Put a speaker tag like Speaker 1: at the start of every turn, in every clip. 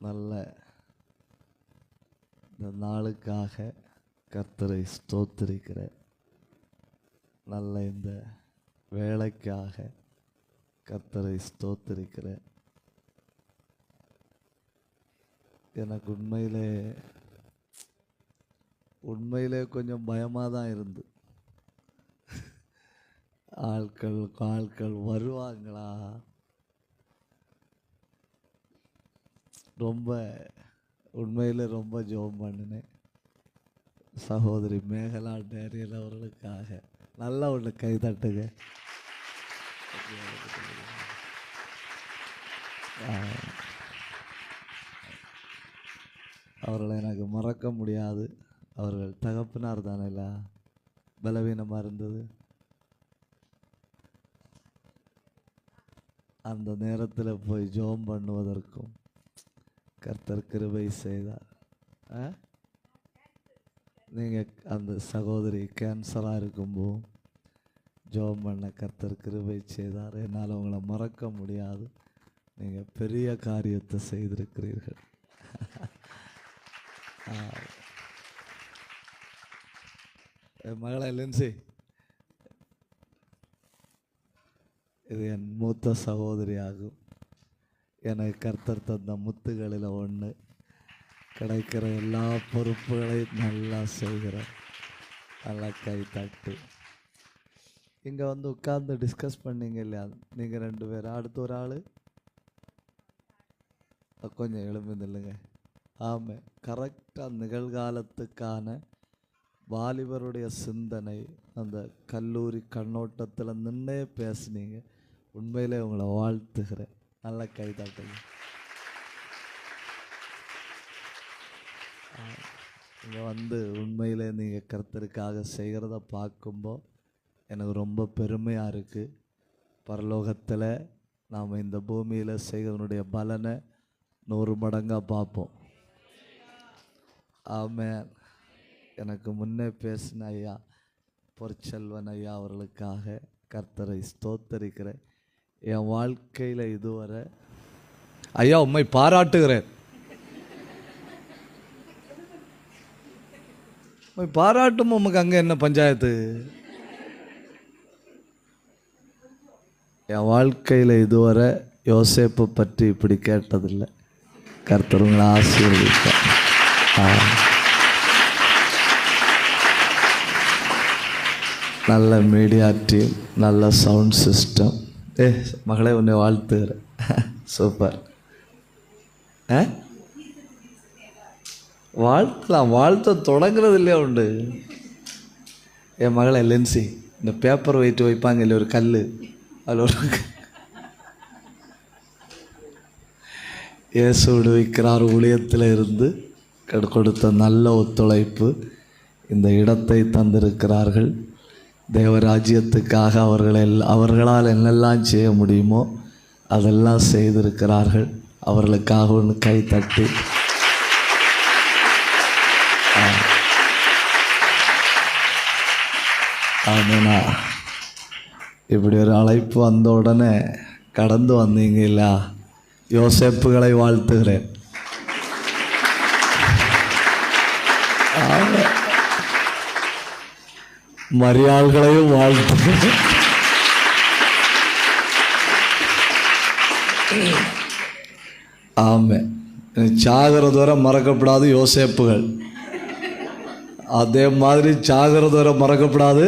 Speaker 1: நல்ல இந்த நாளுக்காக கர்த்தரை ஸ்தோத்திரிக்கிற, நல்ல இந்த வேலைக்காக கர்த்தரை ஸ்தோத்திரிக்கிற. எனக்கு உண்மையிலே கொஞ்சம் பயமாக தான் இருந்து, ஆட்கள் வருவாங்களா, உண்மையில் ரொம்ப ஜெபம் பண்ணினேன். சகோதரி மேகலா டேரியல் அவர்களுக்காக நல்லா ஒன்று கை தட்டுங்க. அவர்களை எனக்கு மறக்க முடியாது. அவர்கள் தகப்பனார் தானேல, பலவீனமாக இருந்தது. அந்த நேரத்தில் போய் ஜெபம் பண்ணுவதற்கும் கர்த்தர் கிருபை செய்தார். நீங்கள் அந்த சகோதரி கேன்சராக இருக்கும்போது ஜெபம் பண்ண கர்த்தர் கிருபை செய்தார். என்னால் உங்களை மறக்க முடியாது. நீங்கள் பெரிய காரியத்தை செய்திருக்கிறீர்கள். என் மகளை லென்சி, இது என் மூத்த சகோதரி ஆகும். எனக்கு கர்த்தர் தந்த முத்துகளில் ஒன்று. கிடைக்கிற எல்லா பொறுப்புகளையும் நல்லா செய்கிறேன். நல்லா கை தட்டு. இங்கே வந்து உட்கார்ந்து டிஸ்கஸ் பண்ணீங்க இல்லையா, நீங்கள் 2 பேர், அடுத்த ஒரு ஆள் கொஞ்சம் எழுந்துல்லுங்க. ஆமாம், கரெக்டாக நிகழ்காலத்துக்கான வாலிபருடைய சிந்தனை அந்த கல்லூரி கண்ணோட்டத்தில் நின்னே பேசுனீங்க. உண்மையிலே உங்களை வாழ்த்துகிறேன். நல்லா கை தட்டுங்க. இங்கே வந்து உண்மையிலே நீங்கள் கர்த்தருக்காக செய்கிறத பார்க்கும்போது எனக்கு ரொம்ப பெருமையாக இருக்குது. பரலோகத்தில் நாம் இந்த பூமியில் செய்கிறனுடைய பலனை 100 மடங்காக பார்ப்போம். ஆமென். எனக்கு முன்னே பேசின ஐயா பொற்செல்வன் ஐயா அவர்களுக்காக கர்த்தரை ஸ்தோத்தரிக்கிறேன். என் வாழ்க்கையில் இதுவரை ஐயா உம்மை பாராட்டுகிறேன். பாராட்டும் உமக்கு அங்கே என்ன பஞ்சாயத்து? என் வாழ்க்கையில் இதுவரை யோசேப்பு பற்றி இப்படி கேட்டதில்லை. கர்த்தர் உங்களை ஆசீர்வதிப்பார். நல்ல மீடியா டீம், நல்ல சவுண்ட் சிஸ்டம். மகளே உன்னை வாழ்த்துகிறேன். சூப்பர். வாழ்த்தலாம், வாழ்த்த தொடங்குறது இல்லையா உண்டு. என் மகளை லென்சி, இந்த பேப்பர் வெயிட்டு வைப்பாங்க இல்லை, ஒரு கல், அதில் ஒரு இயேசு விடுவிக்கிறார் ஊழியத்தில் இருந்து கொடுத்த நல்ல ஒத்துழைப்பு, இந்த இடத்தை தந்திருக்கிறார்கள். தேவராஜ்யத்துக்காக அவர்களால் என்னெல்லாம் செய்ய முடியுமோ அதெல்லாம் செய்திருக்கிறார்கள். அவர்களுக்காக ஒன்று கை தட்டி. ஆமாண்ணா, இப்படி ஒரு அழைப்பு வந்த உடனே கடந்து வந்தீங்களா, யோசேப்புகளை வாழ்த்துகிறேன். மரியாள்களையும் வாழ்த்துகிறேன். ஆமாம், சாகிறது வரை மறக்கப்படாது யோசேப்புகள். அதே மாதிரி சாகிறது வரை மறக்கப்படாது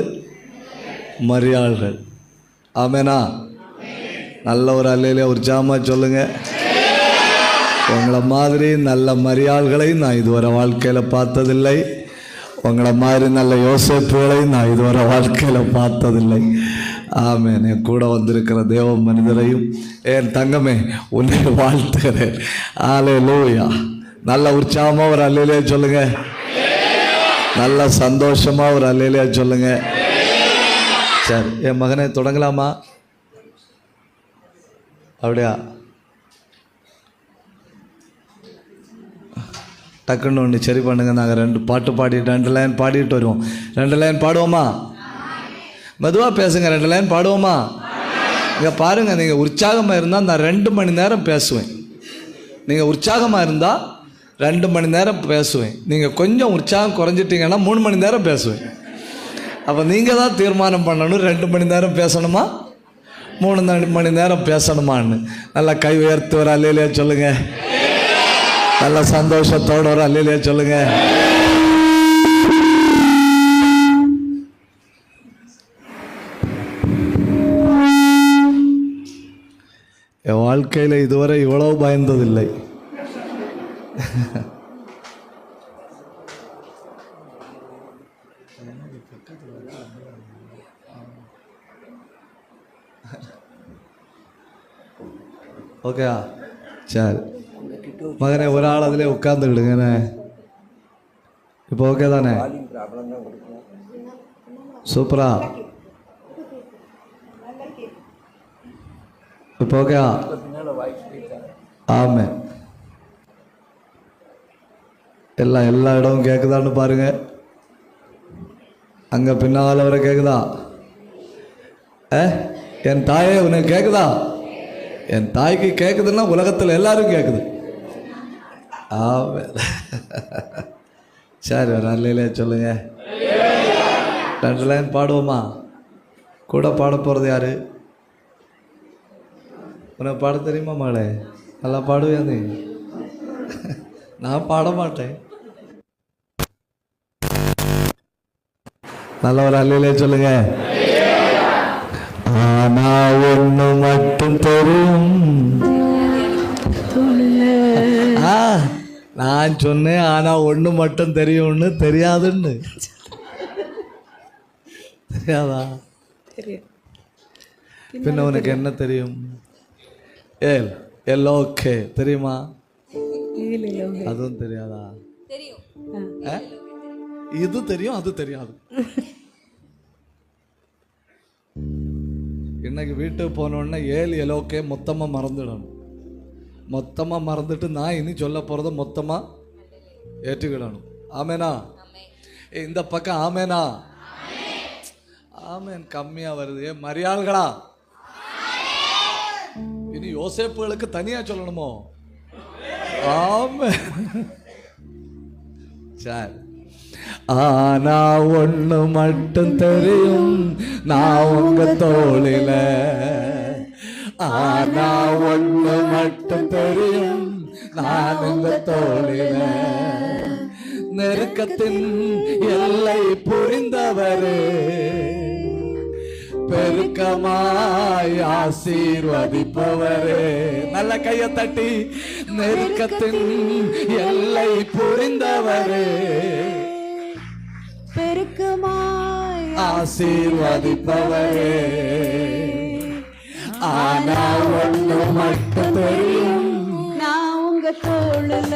Speaker 1: மரியாள்கள். ஆமேனா? நல்ல ஒரு அல்லையிலே உற்சாகமாக சொல்லுங்க. உங்களை மாதிரி நல்ல மரியாள்களை நான் இதுவரை வாழ்க்கையில் பார்த்ததில்லை. உங்களை மாதிரி நல்ல யோசேப்புகளை நான் இதுவரை வாழ்க்கையில் பார்த்ததில்லை. ஆமேன். என் கூட வந்திருக்கிற தேவ மனிதரையும் என் தங்கமே உன்னை வாழ்த்துகிறேன். அல்லேலூயா. நல்ல உற்சாகமாக ஒரு அல்லையிலே சொல்லுங்க. நல்ல சந்தோஷமாக ஒரு அல்லையிலே சொல்லுங்க. சரி, என் மகனை தொடங்கலாமா? அப்படியா? டக்குன்னு ஒன்று சரி பண்ணுங்க. நாங்கள் 2 பாட்டு பாடிட்டு 2 லைன் பாடிட்டு வருவோம். 2 லைன் பாடுவோமா? மெதுவாக பேசுங்க. 2 லைன் பாடுவோமா? இங்கே பாருங்கள், நீங்கள் உற்சாகமாக இருந்தால் நான் 2 மணி நேரம் பேசுவேன். நீங்கள் உற்சாகமாக இருந்தால் 2 மணி நேரம் பேசுவேன். நீங்கள் கொஞ்சம் உற்சாகம் குறைஞ்சிட்டிங்கன்னா 3 மணி நேரம் பேசுவேன். அப்போ நீங்கள் தான் தீர்மானம் பண்ணணும், 2 மணி நேரம் பேசணுமா 3 மணி நேரம் பேசணுமான்னு. நல்லா கை உயர்த்து ஒரு அல்லையிலே சொல்லுங்க. நல்ல சந்தோஷத்தோடு ஒரு அல்லையிலே சொல்லுங்க. என் வாழ்க்கையில் இதுவரை இவ்வளவு பயந்ததில்லை. ஓகே, சரி மகனே, ஒரு ஆள் அதிலே உட்காந்துக்கிடுங்கண்ணே. இப்போ ஓகே தானே? சூப்பரா, இப்போ ஓகே. ஆமே, எல்லா இடமும் கேட்குதான்னு பாருங்க. அங்கே பின்னால் வர கேட்குதா? என் தாயே உனக்கு கேட்குதா? என் தாய்க்கு கேட்குதுன்னா உலகத்தில் எல்லாரும் கேட்குது. சரி, ஒரு நல்லையிலே சொல்லுங்க. 2 லைன் பாடுவோமா? கூட பாட போகிறது யாரு? உனக்கு பாட தெரியுமா மகளே? நல்லா பாடுவியா நீ? நான் பாட மாட்டேன். நல்ல ஒரு அல்லையிலே சொல்லுங்க. ஆனா ஒண்ணு மட்டும் தெரியும். நான் சொன்னேன், ஆனா ஒண்ணு மட்டும் தெரியும்னு. தெரியாதுன்னு தெரியாதா? பின்ன உனக்கு என்ன தெரியும்? எல்லோகே தெரியுமா? அதுவும் தெரியாதா? இது தெரியும், அது தெரியாது. இன்னைக்கு வீட்டுக்கு போனோடனே 7 எலோக்கே மொத்தமாக மறந்துடணும். மொத்தமாக மறந்துட்டு நான் இனி சொல்ல போகிறத மொத்தமாக ஏற்றுக்கிடணும். ஆமேனா? இந்த பக்கம் ஆமேனா? ஆமேன் கம்மியாக வருது. மரியாள்களா, இனி யோசேப்புகளுக்கு தனியாக சொல்லணுமோ? ஆமேன். சரி, ஆனா ஒண்ணு மட்டும் தெரியும், நான் உங்க தோளில. ஆனா ஒண்ணு மட்டும் தெரியும், நான் உங்க தோளில. நெருக்கத்தின் எல்லை புரிந்தவரே, பெருக்கமாய் ஆசீர்வதிப்பவரே. நல்ல கையை தட்டி, நெருக்கத்தின் எல்லை புரிந்தவரே, பெருக்கமாய் ஆசீர்வதிப்பவரே. ஆனா ஒண்ணு மட்டும் தெரியும், நான் உங்க தோளுல.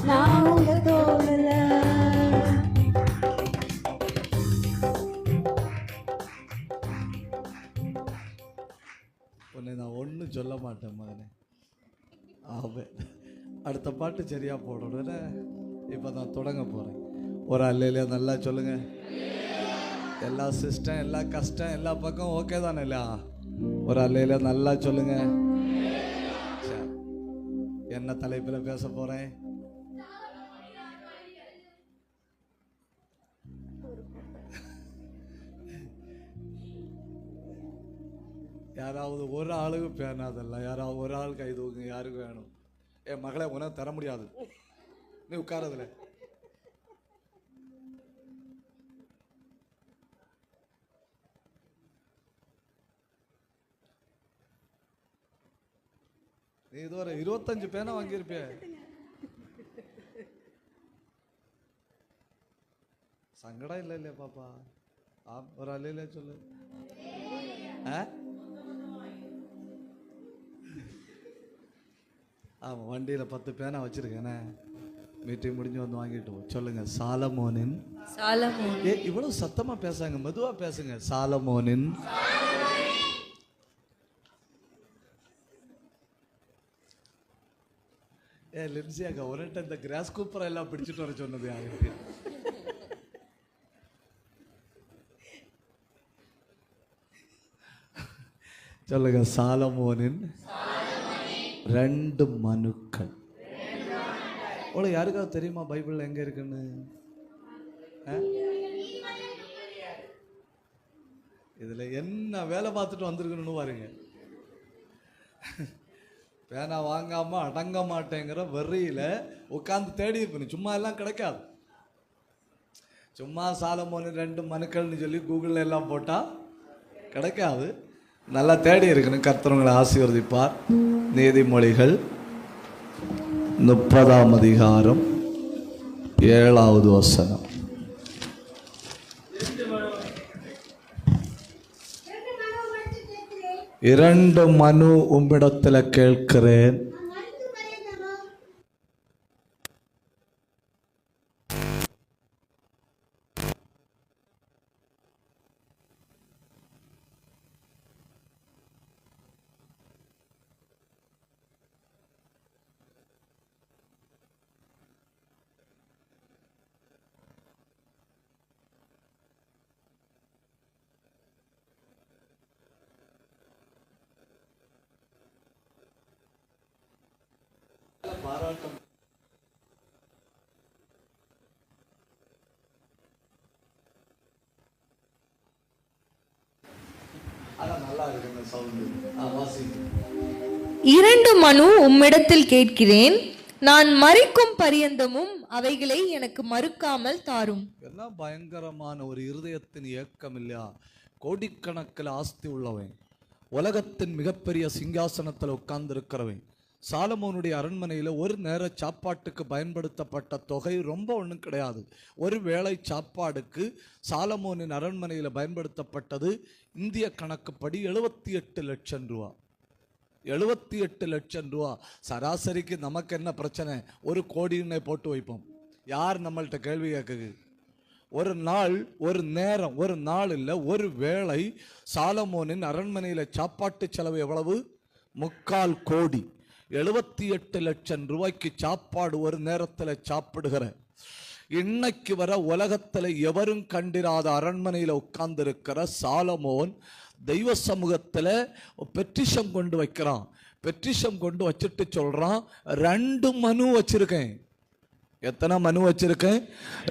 Speaker 1: நான் உங்க தோளுல. உன்னை நான் ஒன்றும் சொல்ல மாட்டேன் மகனே. ஆவே, அடுத்த பாட்டு சரியா போடணும். இப்போ நான் தொடங்க போகிறேன். ஒரு அல்லையில நல்லா சொல்லுங்க. எல்லா சிஸ்டம், எல்லா கஷ்டம், எல்லா பக்கம் ஓகே தானே? இல்லையா? ஒரு அல்லையில நல்லா சொல்லுங்க. என்ன தலைப்பில் பேச போகிறேன்? யாராவது ஒரு ஆளுக்கு பேனாதல்ல, யாராவது ஒரு ஆள் கை தூக்குங்க. யாருக்கு வேணும்? என் மகளை உனக்கு தர முடியாது, நீ உட்காரதுல. நீ இதுவரை 25 பேனா வாங்கியிருப்பிய. சங்கடம் இல்லை இல்லையா பாப்பா? ஒரு அல்லையில சொல்லு. ஆமாம், வண்டியில் 10 பேனா வச்சிருக்கேனே. மீட்டிங் முடிஞ்சு வந்து வாங்கிட்டு சொல்லுங்க. சாலமோனின். இவ்வளவு சத்தமா பேசாங்க, மெதுவா பேசுங்க. சாலமோனின் லின்சியாக்கா ஒருட்ட இந்த கிராஸ் கூப்பரை எல்லாம் பிடிச்சிட்டு வர சொன்னது யாருக்கு? சொல்லுங்க. சாலமோனின் 2 மனுக்கள். உங்களுக்கு யாருக்காவது தெரியுமா பைபிள்ல எங்க இருக்குன்னு? இதுல என்ன வேலை பார்த்துட்டு வந்திருக்கணும்னு பாருங்க. பேனா வாங்காம அடங்க மாட்டேங்கிற வெறியில உட்காந்து தேடி இருக்கணும். சும்மா எல்லாம் கிடைக்காது. சும்மா சாலமோனின் 2 மனுக்கள்னு சொல்லி கூகுளில் எல்லாம் போட்டா கிடைக்காது. நல்லா தேடி இருக்கணும். கர்த்தர் உங்களை ஆசீர்வதிப்பார். நீதிமொழிகள் 30ஆம் அதிகாரம் 7வது வசனம். இரண்டு மனு உம்மிடத்துல கேட்கிறேன். பாராட்டம்.
Speaker 2: இரண்டு மனு உம்மிடத்தில் கேட்கிறேன், நான் மரிக்கும் பரியந்தமும் அவைகளை எனக்கு மறுக்காமல் தாரும்.
Speaker 1: என்ன பயங்கரமான ஒரு இருதயத்தின் ஏக்கம் இல்லையா? கோடிக்கணக்கில் ஆஸ்தி உள்ளவன், உலகத்தின் மிகப்பெரிய சிங்காசனத்தில் உட்கார்ந்து இருக்கிறவன். சாலமோனுடைய அரண்மனையில் ஒரு நேர சாப்பாட்டுக்கு பயன்படுத்தப்பட்ட தொகை ரொம்ப ஒன்றும் கிடையாது. ஒரு வேளை சாப்பாடுக்கு சாலமோனின் அரண்மனையில் பயன்படுத்தப்பட்டது இந்திய கணக்குப்படி 78 லட்சம் ரூபா. 78 லட்சம் ரூபா. சராசரிக்கு நமக்கு என்ன பிரச்சனை? 1 கோடின்னு போட்டு வைப்போம். யார் நம்மள்கிட்ட கேள்வி கேட்குது? ஒரு நாள், ஒரு நேரம், ஒரு நாள் இல்லை, ஒரு வேளை சாலமோனின் அரண்மனையில் சாப்பாட்டு செலவு எவ்வளவு? 3/4 கோடி. 78 லட்சம் ரூபாய்க்கு சாப்பாடு ஒரு நேரத்தில் சாப்பிடுகிற, இன்னைக்கு வர உலகத்தில் எவரும் கண்டிராத அரண்மனையில் உட்கார்ந்து இருக்கிற சாலமோன் தெய்வ சமூகத்தில் பெட்டிஷன் கொண்டு வைக்கிறான். பெட்டிஷன் கொண்டு வச்சுட்டு சொல்றான், 2 மனு வச்சிருக்கேன். எத்தனை மனு வச்சிருக்கேன்?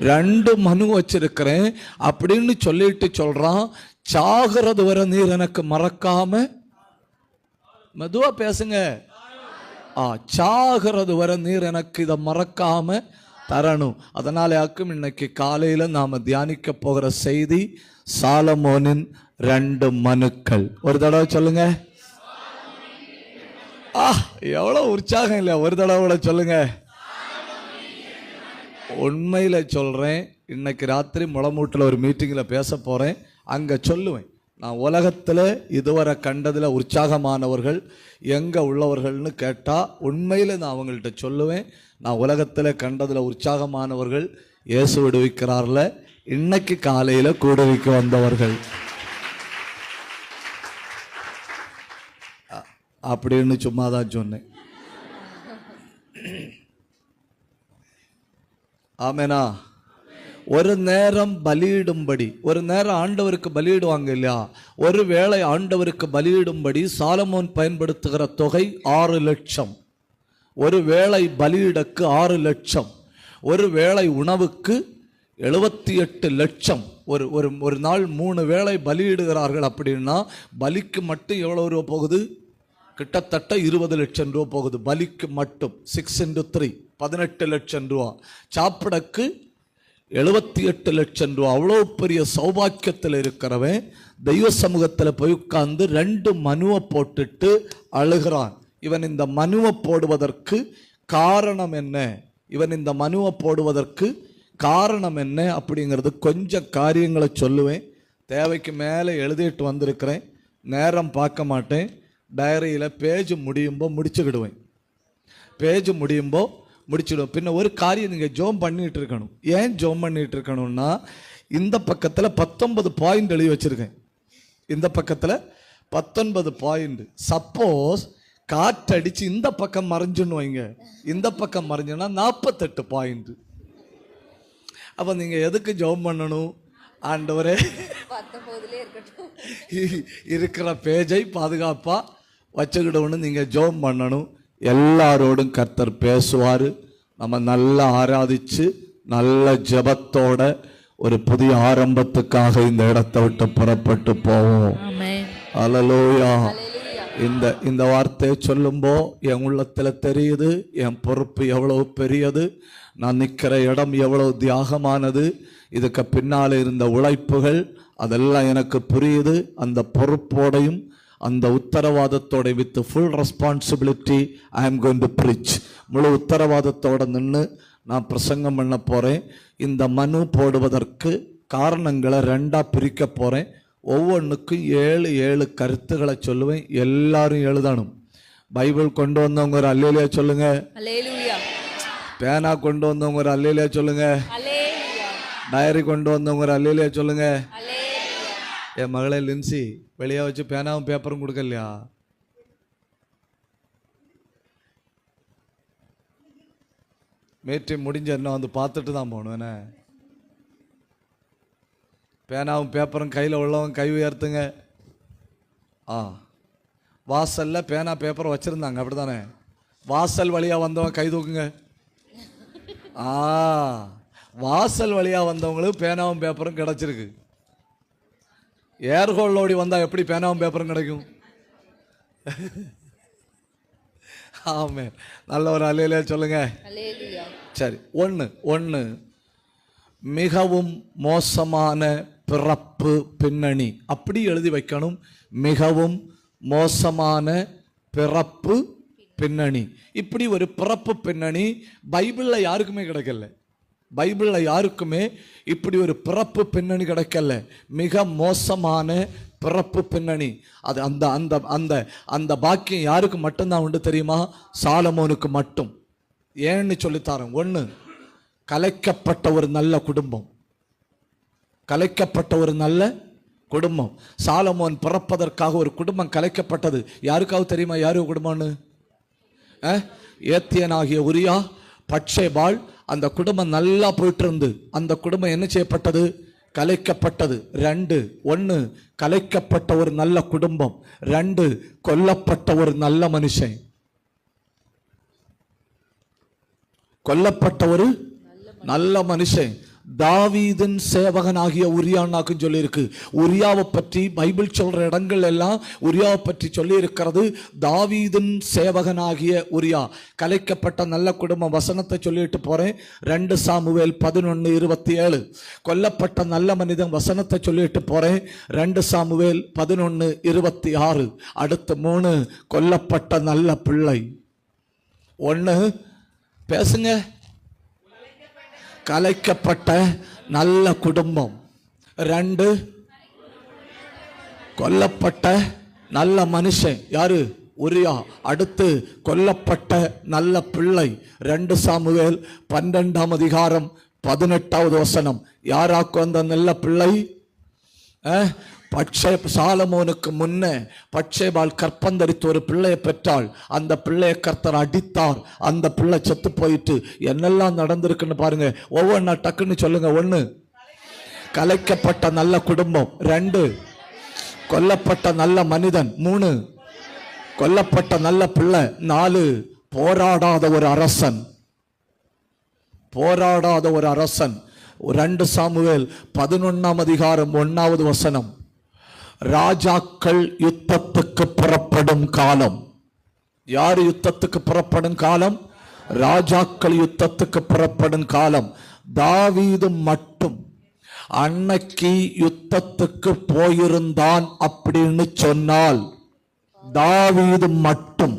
Speaker 1: 2 மனு வச்சிருக்கிறேன் அப்படின்னு சொல்லிட்டு சொல்றான். சாகிறது வர நீர் எனக்கு மறக்காம, மெதுவா பேசுங்க, சாகிறது வர நீர் எனக்கு இதை மறக்காம தரணும். அதனால யாக்கும் இன்னைக்கு காலையில நாம தியானிக்க போகிற செய்தி சாலமோனின் 2 மனுக்கள். ஒரு தடவை சொல்லுங்க. எவ்வளவு உற்சாகம் இல்ல? ஒரு தடவை சொல்லுங்க. உண்மையில சொல்றேன், இன்னைக்கு ராத்திரி முளமூட்டில் ஒரு மீட்டிங்ல பேச போறேன். அங்க சொல்லுவேன், நான் உலகத்தில் இதுவரை கண்டதில் உற்சாகமானவர்கள் எங்கே உள்ளவர்கள்னு கேட்டால் உண்மையில் நான் அவங்கள்ட்ட சொல்லுவேன், நான் உலகத்தில் கண்டதில் உற்சாகமானவர்கள் இயேசு விடுவிக்கிறார்ல இன்னைக்கு காலையில் கூடுவிக்க வந்தவர்கள் அப்படின்னு சும்மா தான் சொன்னேன். ஆமேனா? ஒரு நேரம் பலியிடும்படி, ஒரு நேரம் ஆண்டவருக்கு பலியிடுவாங்க இல்லையா? ஒரு வேளை ஆண்டவருக்கு பலியிடும்படி சாலமோன் பயன்படுத்துகிற தொகை 6 லட்சம். ஒரு வேளை பலியிடக்கு 6 லட்சம். ஒரு வேளை உணவுக்கு 78 லட்சம். ஒரு நாள் 3 வேளை பலியிடுகிறார்கள் அப்படின்னா பலிக்கு மட்டும் எவ்வளவு ரூபா போகுது? கிட்டத்தட்ட 20 லட்சம் ரூபா போகுது பலிக்கு மட்டும். 6 × 3 18 லட்சம் ரூபா. சாப்பிடக்கு 78 லட்சம் ரூபா. அவ்வளோ பெரிய சௌபாக்கியத்தில் இருக்கிறவன் தெய்வ சமூகத்தில் போய் உட்கார்ந்து 2 மனுவை போட்டுட்டு அழுகிறான். இவன் இந்த மனுவை போடுவதற்கு காரணம் என்ன? இவன் இந்த மனுவை போடுவதற்கு காரணம் என்ன அப்படிங்கிறது கொஞ்சம் காரியங்களை சொல்லுவேன். தேவைக்கு மேலே எழுதிட்டு வந்திருக்கிறேன். நேரம் பார்க்க மாட்டேன். டைரியில் பேஜ் முடியும்போ முடிச்சுக்கிடுவேன். பேஜ் முடியும்போ முடிச்சிடும். பின்ன ஒரு காரியம் நீங்கள் ஜோம் பண்ணிட்டு இருக்கணும். ஏன் ஜோம் பண்ணிட்டு இருக்கணும்னா, இந்த பக்கத்தில் 19 பாயிண்ட் எழுதி வச்சிருக்கேன். இந்த பக்கத்தில் 19 பாயிண்ட். சப்போஸ் காற்றடிச்சு இந்த பக்கம் மறைஞ்சுன்னு வைங்க, இந்த பக்கம் மறைஞ்சுன்னா 48 பாயிண்ட். அப்போ நீங்கள் எதுக்கு ஜெபம் பண்ணணும்? ஆண்டவரே இருக்கிற பேஜை பாதுகாப்பாக வச்சுக்கிடணும்னு நீங்கள் ஜெபம் பண்ணணும். எல்லாரோடும் கர்த்தர் பேசுவார். நம்ம நல்லா ஆராதிச்சு நல்ல ஜெபத்தோட ஒரு புதிய ஆரம்பத்துக்காக இந்த இடத்தை விட்டு புறப்பட்டு போவோம். அல்லேலூயா. இந்த வார்த்தையை சொல்லும்போ என் உள்ளத்தில் தெரியுது என் பொறுப்பு எவ்வளவு பெரியது, நான் நிற்கிற இடம் எவ்வளவு தியாகமானது, இதுக்கு பின்னால் இருந்த உழைப்புகள் அதெல்லாம் எனக்கு புரியுது. அந்த பொறுப்போடையும் அந்த உத்தரவாதத்தோட with full responsibility I am going to preach. முழு உத்தரவாதத்தோட நின்று நான் பிரசங்கம் பண்ண போகிறேன். இந்த மனு போடுவதற்கு காரணங்களை 2ஆக பிரிக்க போகிறேன். ஒவ்வொன்றுக்கும் 7 கருத்துக்களை சொல்லுவேன். எல்லாரும் எழுதணும். பைபிள் கொண்டு வந்தவங்க ஒரு அல்லேலியா சொல்லுங்க. பேனா கொண்டு வந்தவங்க ஒரு அல்லேலியா சொல்லுங்க. டைரி கொண்டு வந்தவங்க ஒரு அல்லேலியா சொல்லுங்க. என் மகளே லின்சி வெளியே வச்சு பேனாவும் பேப்பரும் கொடுக்கலையா? மீட்டிங் முடிஞ்ச என்ன வந்து பார்த்துட்டு தான் போகணும். என்ன பேனாவும் பேப்பரும் கையில் உள்ளவங்க கை உயர்த்துங்க. வாசலில் பேனா பேப்பர் வச்சுருந்தாங்க அப்படி தானே? வாசல் வழியாக வந்தவங்க கை தூக்குங்க. வாசல் வழியாக வந்தவங்களுக்கு பேனாவும் பேப்பரும் கிடச்சிருக்கு. ஏர்ஹோலோடி வந்தால் எப்படி பேனாவும் பேப்பரும் கிடைக்கும்? ஆமே. நல்ல ஒரு அல்லேலியா சொல்லுங்க. சரி, ஒன்று மிகவும் மோசமான பிறப்பு பின்னணி. அப்படி எழுதி வைக்கணும். மிகவும் மோசமான பிறப்பு பின்னணி. இப்படி ஒரு பிறப்பு பின்னணி பைபிளில் யாருக்குமே கிடைக்கல. பைபிளில் யாருக்குமே இப்படி ஒரு பிறப்பு பின்னணி கிடைக்கல. மிக மோசமான பிறப்பு பின்னணி. அது அந்த அந்த அந்த அந்த பாக்கியம் யாருக்கு மட்டும்தான் உண்டு தெரியுமா? சாலமோனுக்கு மட்டும். ஏன்னு சொல்லித்தாரேன். 1, கலைக்கப்பட்ட ஒரு நல்ல குடும்பம். கலைக்கப்பட்ட ஒரு நல்ல குடும்பம். சாலமோன் பிறப்பதற்காக ஒரு குடும்பம் கலைக்கப்பட்டது. யாருக்காவது தெரியுமா யாரு குடும்பம்னு? ஏத்தியனாகிய உரியா, பட்சேபாள், அந்த குடும்பம் நல்லா போயிட்டு இருந்து அந்த குடும்பம் என்ன செய்யப்பட்டது? கலைக்கப்பட்டது. 2, 1 கலைக்கப்பட்ட ஒரு நல்ல குடும்பம். 2 கொல்லப்பட்ட ஒரு நல்ல மனுஷன். கொல்லப்பட்ட ஒரு நல்ல மனுஷன். தாவீதின் சேவகனாகிய உரியானாக்கு சொல்லி இருக்கு. உரியாவை பற்றி பைபிள் சொல்ற இடங்கள் எல்லாம் உரியாவை பற்றி சொல்லி இருக்கிறது. தாவீதின் சேவகனாகிய உரியா. கலைக்கப்பட்ட நல்ல குடும்பம். வசனத்தை சொல்லிட்டு போறேன். 2 சாமுவேல் 11:27. கொல்லப்பட்ட நல்ல மனிதன். வசனத்தை சொல்லிட்டு போறேன். 2 சாமுவேல் 11:26. அடுத்து 3 கொல்லப்பட்ட நல்ல பிள்ளை. 1 பேசுங்க. கலைக்கப்பட்ட நல்ல குடும்பம். 2 கொல்லப்பட்ட நல்ல மனுஷன். யாரு? உரியா. அடுத்து கொல்லப்பட்ட நல்ல பிள்ளை. 2 சாமுவேல் 12:18. யாராக்கு அந்த நல்ல பிள்ளை? சாலமோனுக்கு முன்னே பட்சேபாள் கற்பந்தரித்து ஒரு பிள்ளையை பெற்றாள். அந்த பிள்ளையை கர்த்தர் அடித்தார். அந்த பிள்ளை செத்து போயிட்டு. என்னெல்லாம் நடந்திருக்குன்னு பாருங்க. ஒவ்வொன்றா டக்குன்னு சொல்லுங்க. 1 கலைக்கப்பட்ட நல்ல குடும்பம். 2 கொல்லப்பட்ட நல்ல மனிதன். 3 கொல்லப்பட்ட நல்ல பிள்ளை. 4 போராடாத ஒரு அரசன். போராடாத ஒரு அரசன். 2 சாமுவேல் 11:1. ராஜாக்கள் யுத்தத்துக்கு புறப்படும் காலம். யார் யுத்தத்துக்கு புறப்படும் காலம்? ராஜாக்கள் யுத்தத்துக்கு புறப்படும் காலம். தாவீது மட்டும் அன்னைக்கு யுத்தத்துக்கு போயிருந்தான் அப்படின்னு சொன்னால், தாவீது மட்டும்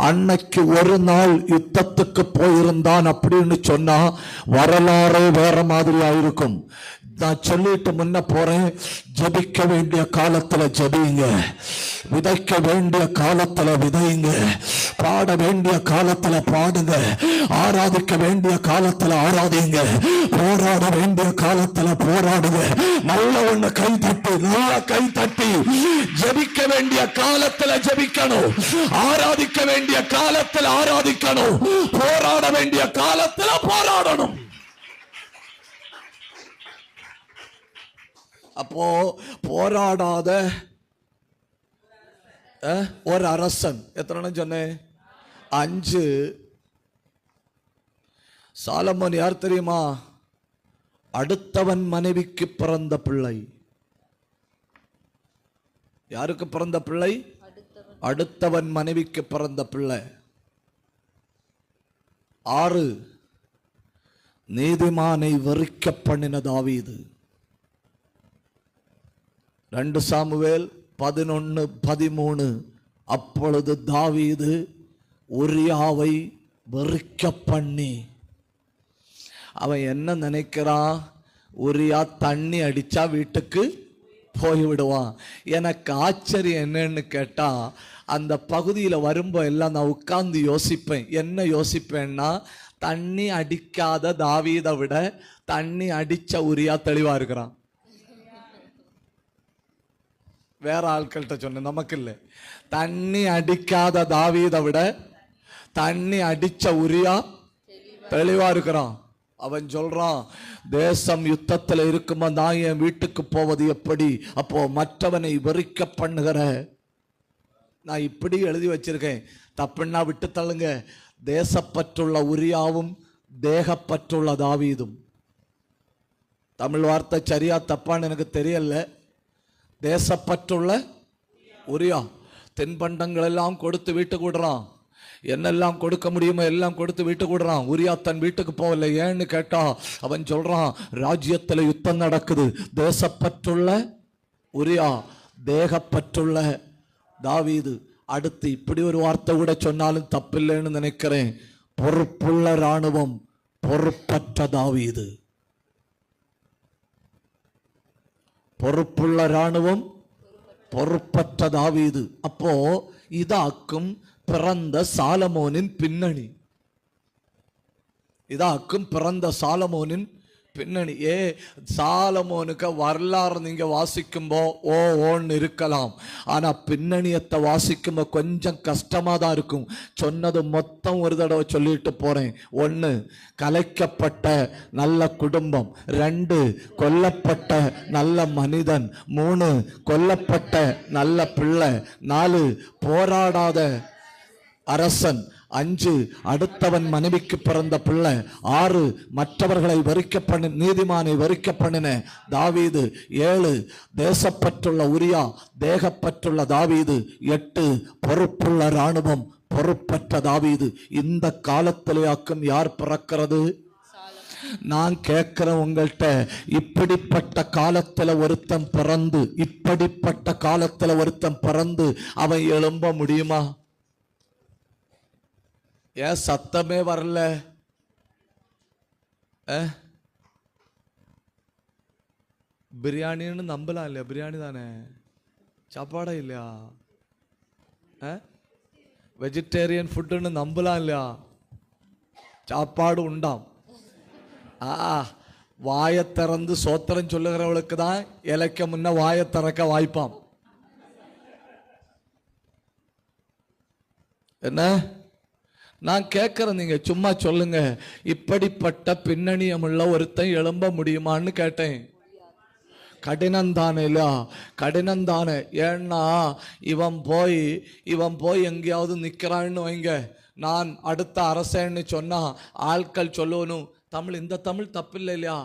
Speaker 1: அன்னைக்கு ஒரு நாள் யுத்தத்துக்கு போயிருந்தான் அப்படின்னு சொன்னா வரலாறே வேற மாதிரி ஆயிருக்கும். நான் சொல்லிட்டு முன்ன போறேன். ஜபிக்க வேண்டிய காலத்துல ஜபிங்க, விதைக்க வேண்டிய காலத்துல விதைங்க, பாட வேண்டிய காலத்துல பாடுங்க, ஆராதிக்க வேண்டிய காலத்துல ஆராதிங்க, போராட வேண்டிய காலத்துல போராடுங்க. நல்ல ஒண்ணு கை தட்டி, நல்ல கை தட்டி. ஜபிக்க வேண்டிய காலத்துல ஜபிக்கணும், ஆராதிக்க வேண்டிய காலத்தில் ஆராதிக்கணும், போராட வேண்டிய காலத்தில் போராடணும். அப்போ போராடாத ஒரு அரசன் எத்தனை சொன்னேன்? 5. சாலமோன் யார் தெரியுமா? அடுத்தவன் மனைவிக்கு பிறந்த பிள்ளை. யாருக்கு பிறந்த பிள்ளை? அடுத்தவன் மனைவிக்கு பிறந்த பிள்ளை. 6. நீதிமானை வெறுக்க பண்ணின தாவீது. 2 சாமுவேல் 11:13. அப்பொழுது தாவீது உரியாவை வெறுக்க பண்ணி, அவன் என்ன நினைக்கிறான்? உரியா தண்ணி அடிச்சா வீட்டுக்கு போய்விடுவான். எனக்கு ஆச்சரியம் என்னன்னு கேட்டா, அந்த பகுதியில் வரும்போ எல்லாம் நான் உட்கார்ந்து யோசிப்பேன். என்ன யோசிப்பேன்னா, தண்ணி அடிக்காத தாவீதை விட தண்ணி அடிச்ச உரியா தெளிவா இருக்கிறான். வேற ஆட்கள்கிட்ட சொன்ன, நமக்கு இல்லை. தண்ணி அடிக்காத தாவீதை விட தண்ணி அடிச்ச உரியா தெளிவா இருக்கிறான். அவன் சொல்றான், தேசம் யுத்தத்தில் இருக்குமா, நான் என் வீட்டுக்கு போவது எப்படி? அப்போ மற்றவனை வெறுக்க பண்ணுகிற, நான் இப்படி எழுதி வச்சிருக்கேன், தப்புன்னா விட்டு தள்ளுங்க. தேசப்பற்றுள்ள உரியாவும் தேகப்பற்றுள்ள தாவீதும். தமிழ் வார்த்தை சரியா தப்பான்னு எனக்கு தெரியல. தேசப்பற்றுள்ள உரியா தென்பண்டங்கள் எல்லாம் கொடுத்து வீட்டுக்கு விடுறான். என்னெல்லாம் கொடுக்க முடியுமோ எல்லாம் கொடுத்து வீட்டுக்கு விடுறான். உரியா தன் வீட்டுக்கு போகல. ஏன்னு கேட்டா, அவன் சொல்றான், ராஜ்யத்தில் யுத்தம் நடக்குது. தேசப்பற்றுள்ள உரியா, தேகப்பற்றுள்ள தாவீது. அடுத்து இப்படி ஒரு வார்த்தை கூட சொன்னாலும் தப்பில்லைன்னு நினைக்கிறேன். பொறுப்புள்ள இராணுவம், பொறுப்பற்ற தாவீது. பொறுப்புள்ள இராணுவம், பொறுப்பற்ற தாவீது. அப்போ இதாக்கும் பிறந்த சாலமோனின் பின்னணி. இதாக்கும் பிறந்த சாலமோனின் பின்னணி. சாலமோனுக்கு வரலாறு நீங்க வாசிக்கும்போ ஓன்னு இருக்கலாம். ஆனா பின்னணியத்தை வாசிக்கும்போ கொஞ்சம் கஷ்டமா தான் இருக்கும். சொன்னது மொத்தம் ஒரு தடவை சொல்லிட்டு போறேன். 1, கலைக்கப்பட்ட நல்ல குடும்பம். 2, கொல்லப்பட்ட நல்ல மனிதன். 3, கொல்லப்பட்ட நல்ல பிள்ளை. 4, போராடாத அரசன். 5, அடுத்தவன் மனைவிக்கு பிறந்த பிள்ளை. 6, மற்றவர்களை வெறுக்க பண்ண, நீதிமானை வெறுக்க பண்ணின தாவீது. 7, தேசப்பற்றுள்ள உரியா, தேகப்பற்றுள்ள தாவீது. 8, பொறுப்புள்ள இராணுவம், பொறுப்பற்ற தாவீது. இந்த காலத்திலேயாக்கும் யார் பிறக்கிறது? நான் கேட்கிறேன் உங்கள்கிட்ட, இப்படிப்பட்ட காலத்துல ஒருத்தன் பிறந்து, இப்படிப்பட்ட காலத்துல ஒருத்தன் பிறந்து அவன் எழும்ப முடியுமா? ஏன் சத்தமே வரல? பிரியாணின்னு நம்பலாம் இல்லையா? பிரியாணி தானே, சாப்பாடா இல்லையா? வெஜிடேரியன் ஃபுட்டுன்னு நம்பலாம் இல்லையா? சாப்பாடு உண்டாம். வாயை திறந்து சோத்திரம் சொல்லுகிறவளுக்கு தான் இலைக்க முன்ன வாயை திறக்க வாய்ப்பாம். என்ன நான் கேட்கிறேன், நீங்க சும்மா சொல்லுங்க. இப்படிப்பட்ட பின்னணியமுள்ள ஒருத்தன் எழும்ப முடியுமான்னு கேட்டேன். கடினந்தானே இல்லையா? கடினந்தானே. ஏன்னா இவன் போய் எங்கேயாவது நிற்கிறான்னு வைங்க, நான் அடுத்த அரசன்னு சொன்னா ஆட்கள் சொல்லணும், தமிழ் இந்த தமிழ் தப்பில்லை இல்லையா,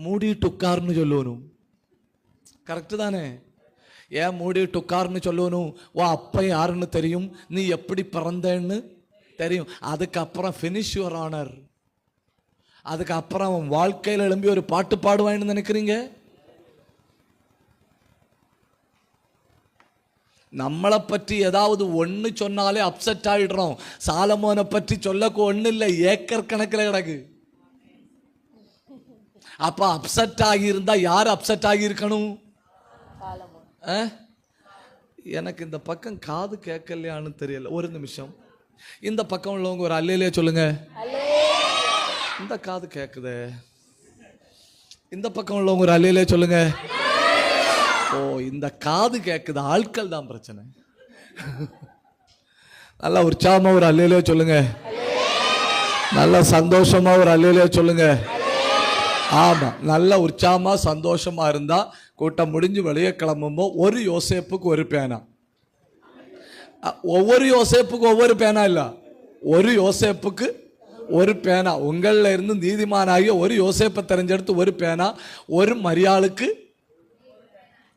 Speaker 1: மூடிட்டு உட்கார்னு சொல்லணும். கரெக்டு தானே? ஏன் மூடிட்டு உட்கார்னு சொல்லணும்? வா அப்ப யாருன்னு தெரியும், நீ எப்படி பிறந்தேன்னு தெரியும். அதுக்கப்புறம் ஃபினிஷ் யுவர் ஆனர். அதுக்கப்புறம் வாழ்க்கையில் எழும்பி ஒரு பாட்டு பாடுவான்னு நினைக்கிறீங்க? நம்மளை பற்றி ஏதாவது ஒன்று சொன்னாலே அப்செட் ஆயிடுறோம். சாலமோனை பற்றி சொல்லக்கு ஒன்றும் இல்லை, ஏக்கர் கணக்கில் கிடக்கு. அப்ப அப்செட் ஆகியிருந்தா யார் அப்செட் ஆகியிருக்கணும்? எனக்கு இந்த பக்கம் காது கேட்கலையான்னு தெரியல. ஒரு நிமிஷம், இந்த பக்கம் உள்ளவங்க ஒரு அல்லையிலே சொல்லுங்க. இந்த காது கேக்குது. இந்த பக்கம் உள்ளவங்க ஒரு அல்லையிலே சொல்லுங்க. ஓ, இந்த காது கேக்குது. ஆட்கள் தான் பிரச்சனை. நல்ல உற்சாகமா ஒரு அல்லேலூயா சொல்லுங்க. நல்ல சந்தோஷமா ஒரு அல்லேலூயா சொல்லுங்க. ஆமா, நல்ல உற்சாகமா சந்தோஷமா இருந்தா கூட்டம் முடிஞ்சு வெளியே கிளம்பும்போது ஒரு யோசேப்புக்கு ஒரு பேனா. ஒவ்வொரு யோசேப்புக்கு ஒவ்வொரு பேனா இல்ல, ஒரு யோசேப்புக்கு ஒரு பேனா. உங்களில் இருந்து நீதிமானாகிய ஒரு யோசேப்பை தெரிஞ்செடுத்து ஒரு பேனா, ஒரு மரியாளுக்கு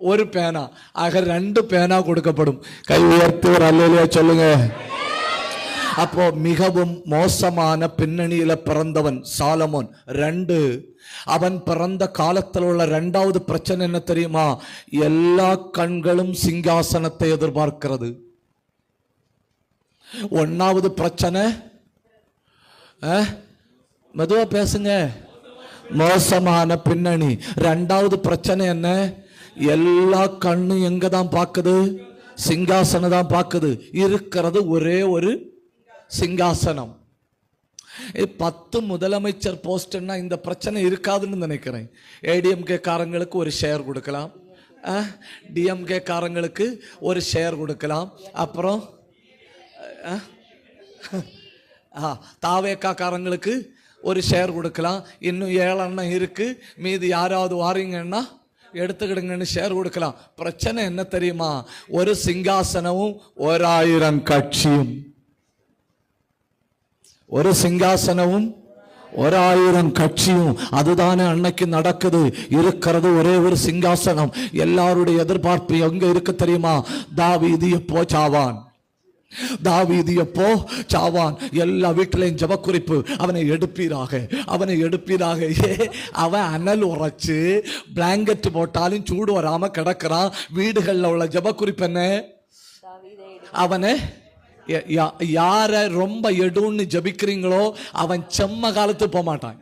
Speaker 1: ஒரு பேனா, ஆக 2 பேனா கொடுக்கப்படும். கை உயர்த்தி ஒரு அல்லேலூயா சொல்லுங்க. அப்போ மிகவும் மோசமான பின்னணியில பிறந்தவன் சாலமோன். 2, அவன் பிறந்த காலத்தில் உள்ள 2வது பிரச்சனை என்ன தெரியுமா? எல்லா கண்களும் சிங்காசனத்தை எதிர்பார்க்கிறது. 1வது பிரச்சனை, மெதுவா பேசுங்க, மோசமான பின்னணி. 2வது பிரச்சனை என்ன? எல்லா கண்ணும் எங்க தான் பார்க்குது? சிங்காசனம் தான் பார்க்குது. இருக்கிறது ஒரே ஒரு சிங்காசனம். 10 முதலமைச்சர் போஸ்ட்னா இந்த பிரச்சனை இருக்காதுன்னு நினைக்கிறேன். ஏடிஎம்கே காரங்களுக்கு ஒரு ஷேர் கொடுக்கலாம், டிஎம்கே காரங்களுக்கு ஒரு ஷேர் கொடுக்கலாம், அப்புறம் தாவேக்கா காரங்களுக்கு ஒரு ஷேர் கொடுக்கலாம். இன்னும் 7 அண்ணன் இருக்கு, மீதி யாராவது வாரீங்கன்னா எடுத்துக்கிடுங்கன்னு ஷேர் கொடுக்கலாம். பிரச்சனை என்ன தெரியுமா? ஒரு சிங்காசனமும் 1000 கட்சியும். ஒரு சிங்காசனமும் 1000 கட்சியும். அதுதானே அன்னைக்கு நடக்குது. இருக்கிறது ஒரே ஒரு சிங்காசனம். எல்லாருடைய எதிர்பார்ப்பு எங்க இருக்கு தெரியுமா? தாவீது எப்போ சாவான், தாவீது எப்போ சாவான். எல்லா வீட்டிலையும் ஜெபக்குறிப்பு, அவனை எடுப்பீராக, அவனை எடுப்பீராக. அவன் அனல் உரைச்சு பிளாங்கெட் போட்டாலும் சூடு வராம கிடக்கிறான். வீடுகளில் உள்ள ஜெபக்குறிப்பு என்ன? அவனை யார ரொம்ப எடுன்னு ஜபிக்கிறீங்களோ அவன் செம்ம காலத்து போக மாட்டான்.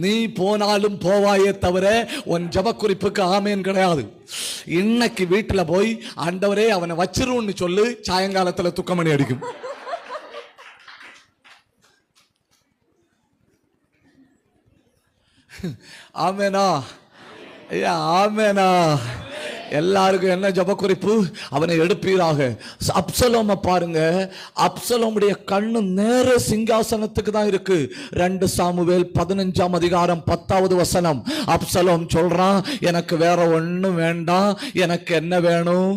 Speaker 1: நீ போனாலும் போவாயே தவிர உன் ஜபக்குறிப்புக்கு ஆமேன் கிடையாது. இன்னைக்கு வீட்டுல போய் ஆண்டவரே அவனை வச்சிருன்னு சொல்லு, சாயங்காலத்துல துக்கமணி அடிக்கும். ஆமேனா? ஆமேனா? எல்லாருக்கும் என்ன ஜபக்குறிப்பு? அவனை எடுப்பீராக. அப்சலோம பாருங்க, அப்சலோமுடைய கண்ணு நேர சிங்காசனத்துக்கு தான் இருக்கு. 2 சாமுவேல் 15ஆம் அதிகாரம் 10வது வசனம். அப்சலோம் சொல்றான், எனக்கு வேற ஒண்ணும் வேண்டாம், எனக்கு என்ன வேணும்?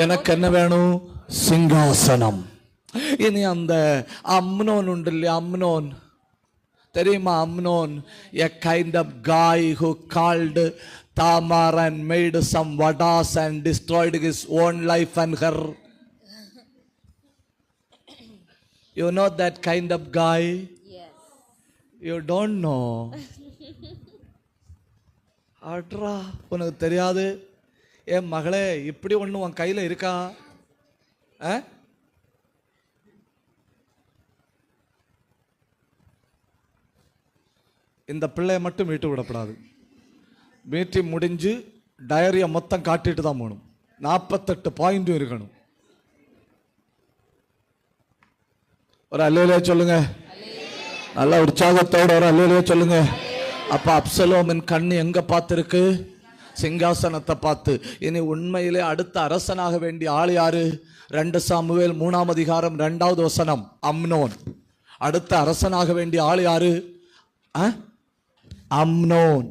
Speaker 1: எனக்கு என்ன வேணும்? சிங்காசனம். இனி அந்த அம்னோன் உண்டு இல்லையா, அம்னோன் தெரியுமா? Amnon, a kind of guy who called Tamar and made some vadas and destroyed his own life and her. You know that kind of guy? Yes. You don't know. ஆட்ரா, உனக்கு தெரியாது? என் மகளே, இப்படி ஒன்று உன் கையில் இருக்கா? இந்த பிள்ளைய மட்டும் மீட்டு விடப்படாது. மீட்டி முடிஞ்சு டயரியை மொத்தம் காட்டிட்டு தான் போகணும். 48 பாயிண்ட்டும் இருக்கணும். ஒரு அல்லேலூயா சொல்லுங்க. நல்ல உற்சாகத்தோட ஒரு அல்லேலூயா சொல்லுங்க. அப்ப அப்சலோமின் கண்ணு எங்க பார்த்திருக்கு? சிங்காசனத்தை பார்த்து. இனி உண்மையிலே அடுத்த அரசனாக வேண்டிய ஆள் யாரு? 2 சாமுவேல் 3ஆம் அதிகாரம் 2வது வசனம். அம்னோன். அடுத்த அரசனாக வேண்டிய ஆள் யாரு? அம்னோன்.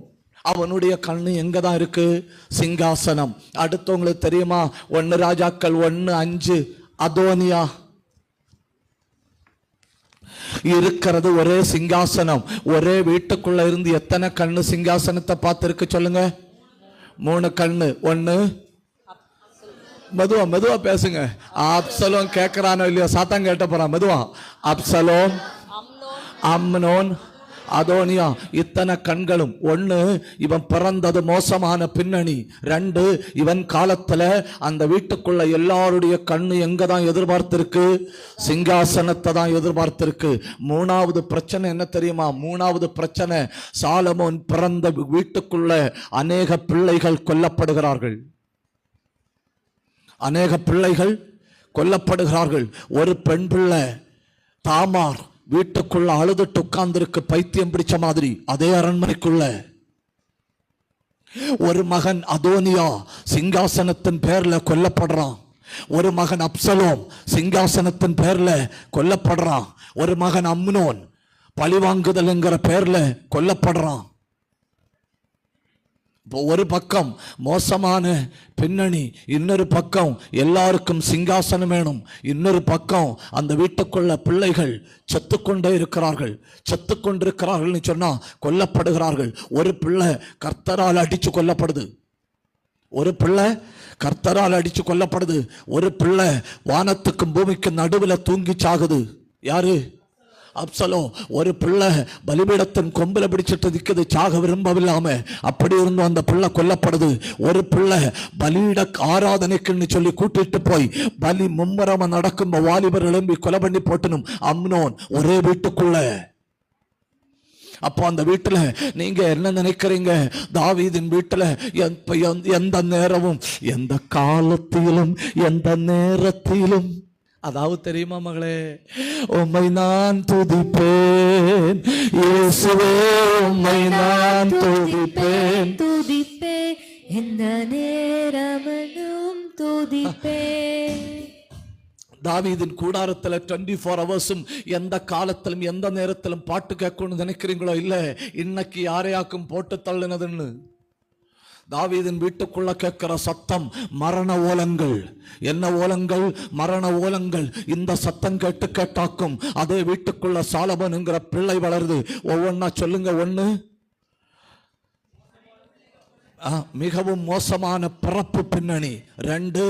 Speaker 1: அவனுடைய கண்ணு எங்க தான் இருக்கு? சிங்காசனம். அடுத்தவங்களுக்கு தெரியுமா? 1 ராஜாக்கள் 1:5 அதோனியா. இருக்கிறது ஒரே சிங்காசனம். ஒரே வீட்டுக்குள்ள இருந்து எத்தனை கண்ணு சிங்காசனத்தை பார்த்திருக்கு சொல்லுங்க? 3 கண்ணு. 1, மெதுவா பேசுங்க. அப்சலோம் கேட்கிறானோ இல்லையோ, சாத்தான் கேட்ட போறான். மெதுவா. அப்சலோம், அம்னோன், அதோனியா. இத்தனை கண்களும். 1, இவன் பிறந்தது மோசமான பின்னணி. 2, இவன் காலத்துல அந்த வீட்டுக்குள்ள எல்லாருடைய கண்ணு எங்க தான் எதிர்பார்த்திருக்கு? சிங்காசனத்தை தான் எதிர்பார்த்திருக்கு. 3வது பிரச்சனை என்ன தெரியுமா? 3வது பிரச்சனை, சாலமோன் பிறந்த வீட்டுக்குள்ள அநேக பிள்ளைகள் கொல்லப்படுகிறார்கள். அநேக பிள்ளைகள் கொல்லப்படுகிறார்கள். ஒரு பெண் பிள்ளை தாமார் வீட்டுக்குள்ள அழுதுட்டு உட்கார்ந்துருக்கு, பைத்தியம் பிடிச்ச மாதிரி. அதே அரண்மனைக்குள்ள ஒரு மகன் அதோனியா சிங்காசனத்தின் பேர்ல கொல்லப்படுறான். ஒரு மகன் அப்சலோம் சிங்காசனத்தின் பேர்ல கொல்லப்படுறான். ஒரு மகன் அம்னோன் பழிவாங்குதல் என்கிற பேர்ல கொல்லப்படுறான். ஒரு பக்கம் மோசமான பின்னணி, இன்னொரு பக்கம் எல்லாருக்கும் சிங்காசனம் வேணும், இன்னொரு பக்கம் அந்த வீட்டுக்குள்ள பிள்ளைகள் செத்துக்கொண்டே இருக்கிறார்கள். செத்துக்கொண்டிருக்கிறார்கள் சொன்னா கொல்லப்படுகிறார்கள். ஒரு பிள்ளை கர்த்தரால் அடிச்சு கொல்லப்படுது, ஒரு பிள்ளை கர்த்தரால் அடிச்சு கொல்லப்படுது, ஒரு பிள்ளை வானத்துக்கும் பூமிக்கும் நடுவில் தூங்கி சாகுது. யாரு? அப்சலோம். ஒரு பிள்ளை பலிபீடத்தின் கொம்பில பிடிச்சிட்டு நிற்குது, சாக விரும்பவில்லாம. அப்படி இருந்தும் அந்த பிள்ளை கொல்லப்படுது. ஒரு பிள்ளை பலியிட ஆராதனைக்குன்னு சொல்லி கூட்டிட்டு போய் பலி மும்மரமா நடக்கும் வாலிபர் எழும்பி கொலை பண்ணி போட்டணும். அம்னோன் ஒரே வீட்டுக்குள்ள. அப்போ அந்த வீட்டுல நீங்க என்ன நினைக்கிறீங்க? தாவீதின் வீட்டுல எந்த நேரமும், எந்த காலத்திலும், எந்த நேரத்திலும், அதாவது தெரியுமா மகளே, உம்மை நான் துதிப்பேன் இயேசுவே, உம்மை நான் துதிப்பேன்
Speaker 2: துதிப்பேன், எந்த நேரமும் துதிப்பேன்.
Speaker 1: தாவீதின் கூடாரத்தில் 24 ஹவர்ஸும் எந்த காலத்திலும் எந்த நேரத்திலும் பாட்டு கேட்கணும்னு நினைக்கிறீங்களோ? இல்ல, இன்னைக்கு யாரையாக்கும் போட்டு தள்ளினதுன்னு. தாவீதின் வீட்டுக்குள்ள கேட்கிற சத்தம் மரண ஓலங்கள். என்ன ஓலங்கள்? மரண ஓலங்கள். இந்த சத்தம் கேட்டாக்கும் அதே வீட்டுக்குள்ள சாலமோன் என்கிற பிள்ளை வளருது. ஒவ்வொன்னா சொல்லுங்க. ஒண்ணு, மிகவும் மோசமான பிறப்பு பின்னணி. 2,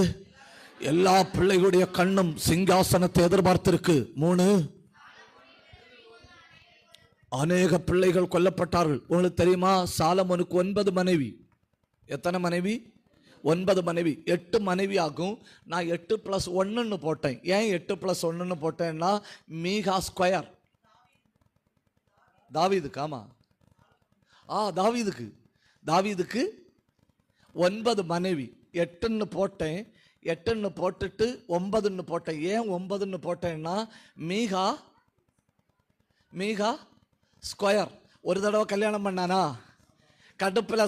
Speaker 1: எல்லா பிள்ளைகளுடைய கண்ணும் சிங்காசனத்தை எதிர்பார்த்திருக்கு. 3, அநேக பிள்ளைகள் கொல்லப்பட்டார்கள். உங்களுக்கு தெரியுமா? சாலமோனுக்கு 9 மனைவி. எத்தனை மனைவி? 9 மனைவி. 8 மனைவி ஆகும். நான் 8 + 1 போட்டேன். ஏன் 8 + 1 போட்டேன்னா, மீகா ஸ்கொயர் தாவீதுக்கு. ஆமா, தாவீதுக்கு 9 மனைவி. 8 போட்டேன். 8 போட்டுட்டு 9 போட்டேன். ஏன் 9 போட்டேன்னா, மீகா ஸ்கொயர். ஒரு தடவை கல்யாணம் பண்ணானா, கடுப்பில்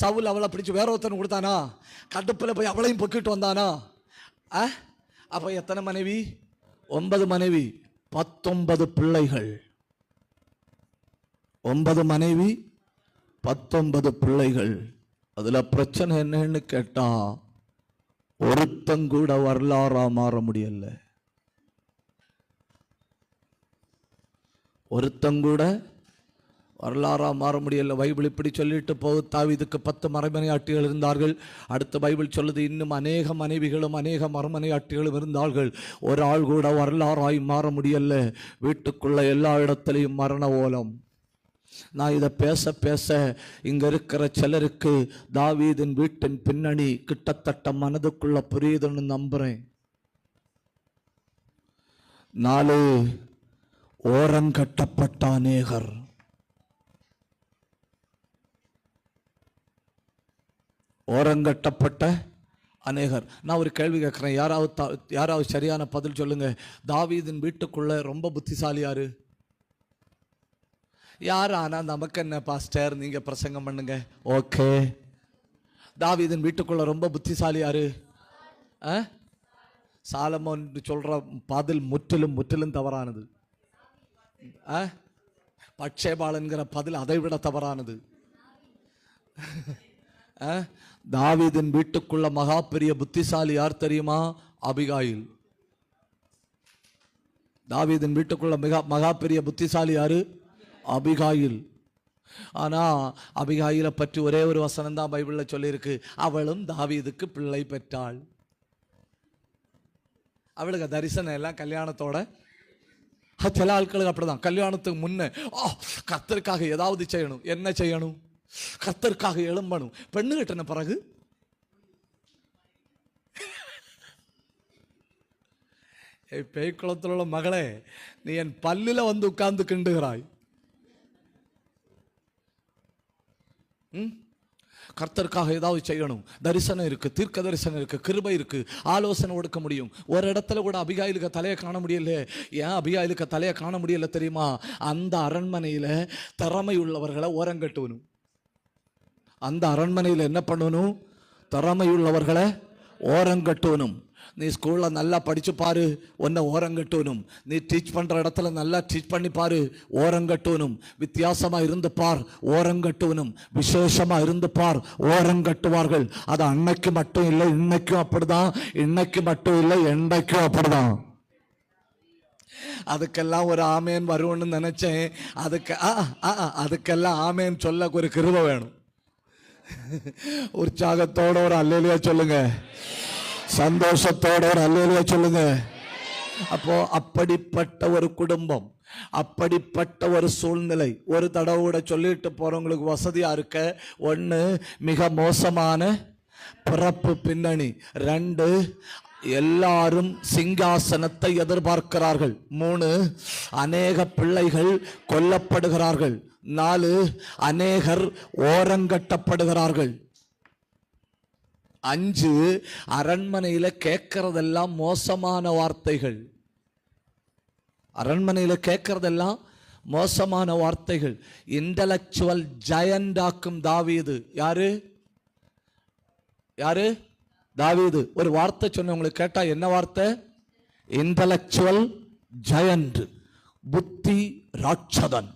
Speaker 1: சவுல் அவளை பிடிச்சி வேற ஒருத்தன் கொடுத்தானா, கடுப்பில் போய் அவளையும் பொக்கிட்டு வந்தானா. அப்போ எத்தனை மனைவி? 9 மனைவி, 19 பிள்ளைகள். 9 மனைவி, 19 பிள்ளைகள். அதுல பிரச்சனை என்னன்னு கேட்டா, ஒருத்தங்கூட வரலாறா மாற முடியல. ஒருத்தங்கூட வரலாறா மாற முடியல. பைபிள் இப்படி சொல்லிட்டு போகுது, தாவீதுக்கு 10 மறுமனையாட்டிகள் இருந்தார்கள். அடுத்த பைபிள் சொல்லுது, இன்னும் அநேக மனைவிகளும் அநேக மறுமனையாட்டிகளும் இருந்தார்கள். ஒரு ஆள் கூட வரலாறாய் மாற முடியல. வீட்டுக்குள்ள எல்லா இடத்துலையும் மரண ஓலம். நான் இதை பேச இங்க இருக்கிற சிலருக்கு தாவீதின் வீட்டின் பின்னணி கிட்டத்தட்ட மனதுக்குள்ள புரியுதுன்னு நம்புறேன். 4, ஓரங்கட்டப்பட்ட அநேகர். ஓரங்கட்டப்பட்ட அநேகர். நான் ஒரு கேள்வி கேட்கிறேன், யாராவது சரியான பதில் சொல்லுங்க. தாவீதின் வீட்டுக்குள்ள ரொம்ப புத்திசாலி யாரு? யார்? ஆனா நமக்கு என்ன பாஸ்டர், நீங்க பிரசங்கம் பண்ணுங்க. ஓகே, தாவீதின் வீட்டுக்குள்ள ரொம்ப புத்திசாலி யாரு? சாலமோன் சொல்ற பதில் முற்றிலும் தவறானது. பட்சேபாளன்கிற பதில் அதை விட தவறானது. தாவீதின் வீட்டுக்குள்ள மகா பெரிய புத்திசாலி யார் தெரியுமா? அபிகாயில். தாவீதின் வீட்டுக்குள்ள மகா பெரிய புத்திசாலி யாரு? அபிகாயில். ஆனா அபிகாயிலை பற்றி ஒரே ஒரு வசனம் தான் பைபிள்ல சொல்லியிருக்கு. அவளும் தாவீதுக்கு பிள்ளை பெற்றாள். அவளுக்கு தரிசனம் எல்லாம் கல்யாணத்தோட. சில ஆட்களுக்கு அப்படிதான், கல்யாணத்துக்கு முன்ன கர்த்தருக்காக ஏதாவது செய்யணும். என்ன செய்யணும்? கர்த்தருக்காக எழும்பணும். பெண்ணு கட்டின பிறகு பேய்க்குளத்தில் உள்ள மகளே, நீ என் பல்லில வந்து உட்கார்ந்து கிண்டுகிறாய். கர்த்தருக்காக ஏதாவது செய்யணும். தரிசனம் இருக்கு, தீர்க்க தரிசனம் இருக்கு, கிருபை இருக்கு, ஆலோசனை கொடுக்க முடியும். ஒரு இடத்துல கூட அபிகாயிலுக்கு தலையை காண முடியல. ஏன் அபிகாயிலுக்கு தலையை காண முடியல தெரியுமா? அந்த அரண்மனையில திறமை உள்ளவர்களை ஓரங்கட்டுவனும். அந்த அரண்மனையில் என்ன பண்ணணும்? திறமையுள்ளவர்களை ஓரங்கட்டணும். நீ ஸ்கூலில் நல்லா படிச்சு பாரு, உன்னை ஓரங்கட்டணும். நீ டீச் பண்ணுற இடத்துல நல்லா டீச் பண்ணி பாரு, ஓரங்கட்டணும். வித்தியாசமாக இருந்து பார், ஓரங்கட்டணும். விசேஷமாக இருந்து பார், ஓரங்கட்டுவார்கள். அது அன்னைக்கு மட்டும் இல்லை, இன்னைக்கும் அப்படிதான். இன்னைக்கு மட்டும் இல்லை, என்றைக்கும் அப்படிதான். அதுக்கெல்லாம் ஒரு ஆமேன் வரும்னு நினைச்சேன். அதுக்கெல்லாம் ஆமேன் சொல்ல ஒரு கிருபை வேணும். உற்சாகத்தோட ஒரு அல்லேலூயா சொல்லுங்க, சந்தோஷத்தோட ஒரு அல்லேலூயா சொல்லுங்க. அப்போ அப்படிப்பட்ட ஒரு குடும்பம், அப்படிப்பட்ட ஒரு சூழ்நிலை, ஒரு தடவை கூட சொல்லிட்டு போறவங்களுக்கு வசதியா இருக்க. ஒன்று, மிக மோசமான பிறப்பு பின்னணி. 2, எல்லாரும் சிங்காசனத்தை எதிர்பார்க்கிறார்கள். 3, அநேக பிள்ளைகள் கொல்லப்படுகிறார்கள். 4, அநேகர் ஓரங்கட்டப்படுகிறார்கள். 5, அரண்மனையில கேட்கறதெல்லாம் மோசமான வார்த்தைகள். அரண்மனையில கேட்கறதெல்லாம் மோசமான வார்த்தைகள். இன்டலெக்சுவல் ஜயண்ட் ஆக்கும் தாவீது. யாரு? தாவீது. ஒரு வார்த்தை சொன்ன, உங்களுக்கு கேட்டா என்ன வார்த்தை? இன்டலெக்சுவல் ஜயண்ட், புத்தி ராட்சதன்.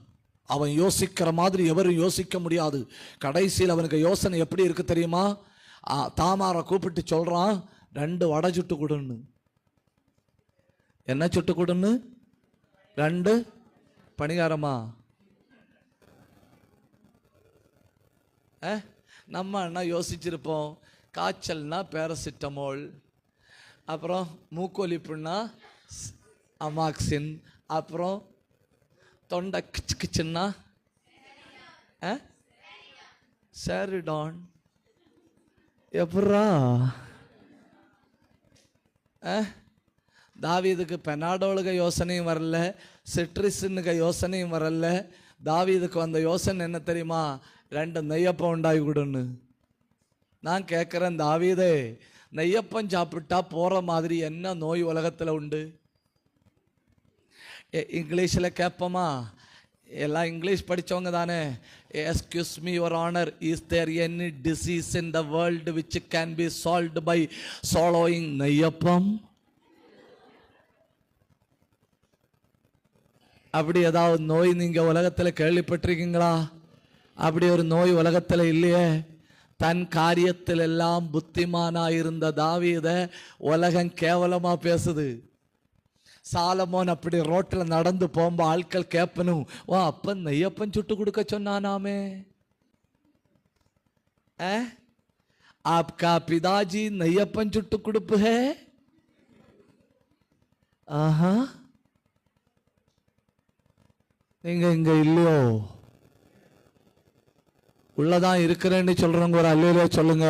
Speaker 1: அவன் யோசிக்கிற மாதிரி எவரும் யோசிக்க முடியாது. கடைசியில் அவனுக்கு யோசனை எப்படி இருக்கு தெரியுமா? தாமாரை கூப்பிட்டு சொல்றான், 2 வடை சுட்டு கொடுன்னு. என்ன சுட்டு கொடுன்னு? 2 பணிகாரமா? நம்ம என்ன யோசிச்சிருப்போம்? காய்ச்சல்னா பேராசிட்டமோல், அப்புறம் மூக்கொலிப்புன்னா அமாக்சின், அப்புறம் தொண்டை கிச்சு கிச்சுன்னா சரிடான். எப்படா? தாவீதுக்கு பெனாடோலுக யோசனையும் வரல, சிட்ரிஸுன்னுக யோசனையும் வரல. தாவீதுக்கு வந்த யோசனை என்ன தெரியுமா? 2 நெய்யப்பம் உண்டாகி கொடுன்னு. நான் கேட்குறேன், தாவீதே, நெய்யப்பம் சாப்பிட்டா போகிற மாதிரி என்ன நோய் உலகத்தில் உண்டு? இங்கிலீஷில் கேட்போமா? எல்லாம் இங்கிலீஷ் படித்தவங்க தானே. Excuse me your honour, is there any disease in the world which can be solved by swallowing neyyappam? அப்படி ஏதாவது நோய் நீங்கள் உலகத்தில் கேள்விப்பட்டிருக்கீங்களா? அப்படி ஒரு நோய் உலகத்தில் இல்லையே. தன் காரியத்தில் எல்லாம் புத்திமானாயிருந்த தாவீத உலகம் கேவலமா பேசுது. சாலமோன் அப்படி ரோட்டில் நடந்து போகும்போது ஆட்கள் கேட்பனும், ஓ அப்பன் நெய்யப்பன் சுட்டு கொடுக்க சொன்னானாமே. आपका पिताजी नैयप्पन चुट्टू कुड़ुप है? आहा, நீங்க இங்க இல்லையோ? உள்ளதான் இருக்கிறேன்னு சொல்றவங்க ஒரு அல்லேலூயா சொல்லுங்க.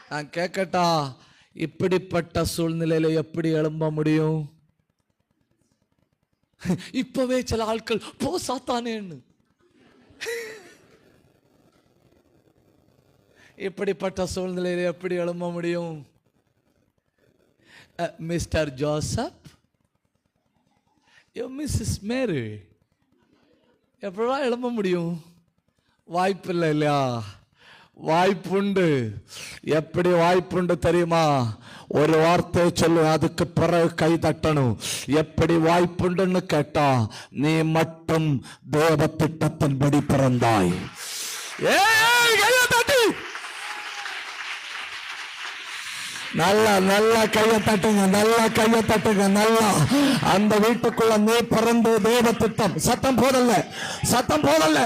Speaker 1: நான் கேட்கட்டா, இப்படிப்பட்ட சூழ்நிலையில எப்படி எழும்ப முடியும்? இப்பவே சில ஆட்கள் போ சாத்தானேன்னு. இப்படிப்பட்ட சூழ்நிலையில எப்படி எழும்ப முடியும்? மிஸ்டர் ஜோசப், மிஸ்ஸஸ் மேரி, எப்படா எழும்ப முடியும்? வாய்ப்பில்லை இல்லையா? வாய்ப்புண்டு. எப்படி வாய்ப்புண்டு தெரியுமா? ஒரு வார்த்தை சொல்லு, அதுக்கு பிறகு கை தட்டணும். எப்படி வாய்ப்புண்டுன்னு கேட்டா, நீ மட்டும் தேவ திட்டத்தின்படி பிறந்தாய். நல்லா நல்லா கையை தட்டுங்க, நல்லா கையை தட்டுங்க, நல்லா. அந்த வீட்டுக்குள்ள நீ பிறந்து தேவ திட்டம். சத்தம் போதல்ல, சத்தம் போதல்ல,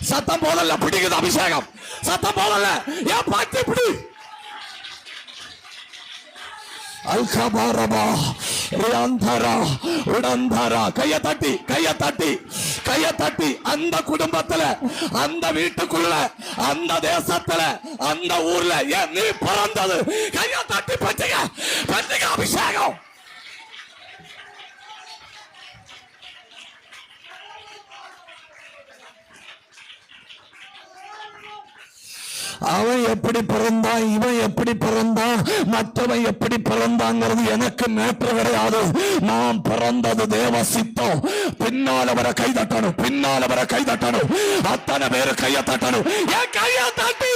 Speaker 1: சத்தம் போதல்ல. பிடிக்குது அபிஷேகம். சத்தம் போதல்ல. ஏன் பாத்து பிடி. அல்கபாரபா ரியாந்தரா உடந்தரா. கையை தட்டி, கையை தட்டி, கையை தட்டி. அந்த குடும்பத்துல, அந்த வீட்டுக்குள்ள, அந்த தேசத்துல, அந்த ஊர்ல ஏன் நீ பிறந்தது? கையை தட்டி பச்சுங்க, பச்சுங்க அபிஷேகம். அவன் எப்படி பிறந்தான், இவன் எப்படி பிறந்தான், மற்றவன் எப்படி பிறந்தாங்கிறது எனக்கு மேற்று கிடையாது. நான் பிறந்தது தேவ சித்தம். பின்னால் அவரை கை தட்டணும், பின்னால் அவரை கை தட்டணும். அத்தனை பேரு கையை தட்டணும். என் கையை தட்டி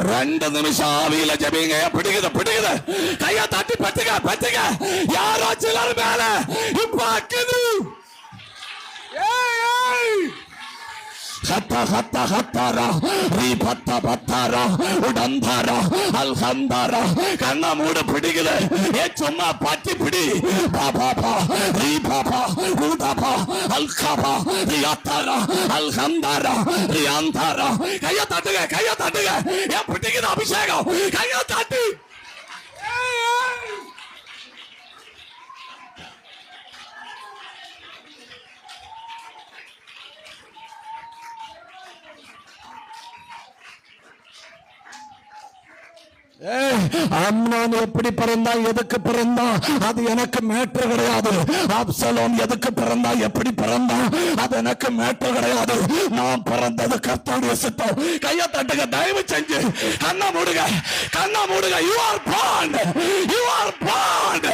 Speaker 1: 2 நிமிஷம் ஆவியில ஜெபிங்க. பிடிக்குது பிடிக்குது. கையை தட்டி பத்துங்க பத்துங்க. யாரோ சிலர் மேல இப்ப அக்குது. ஹத்தா ஹத்தா ஹத்தாரா ரீ பத்தா பத்தாரா உடந்தாரா அல்ஹந்தாரா. கண்ணா மூட பிடிக்குது. ஏ சும்மா பத்தி பிடி. பாபா ரீ பாபா உதாபா அல்காபா ரீ அத்தாரா அல்ஹந்தாரா ரீ அந்தாரா. கையை தட்டுங்க கையை தட்டுங்க. ஏ பிடிக்குது அபிஷேகம். கையை தட்டு. அம்னோன் எப்படி பிறந்தான், எதுக்கு பிறந்தான், அது எனக்கு மேற்று கிடையாது. அப்சலோம் எதுக்கு பிறந்தான், எப்படி பிறந்தான், அது எனக்கு மேற்று கிடையாது. நான் பிறந்தது கர்த்தருடைய சித்தம். கையை தட்டுங்க தயவு செஞ்சு. கண்ணா மூடுங்க கண்ணா மூடுங்க. You are born, you are born.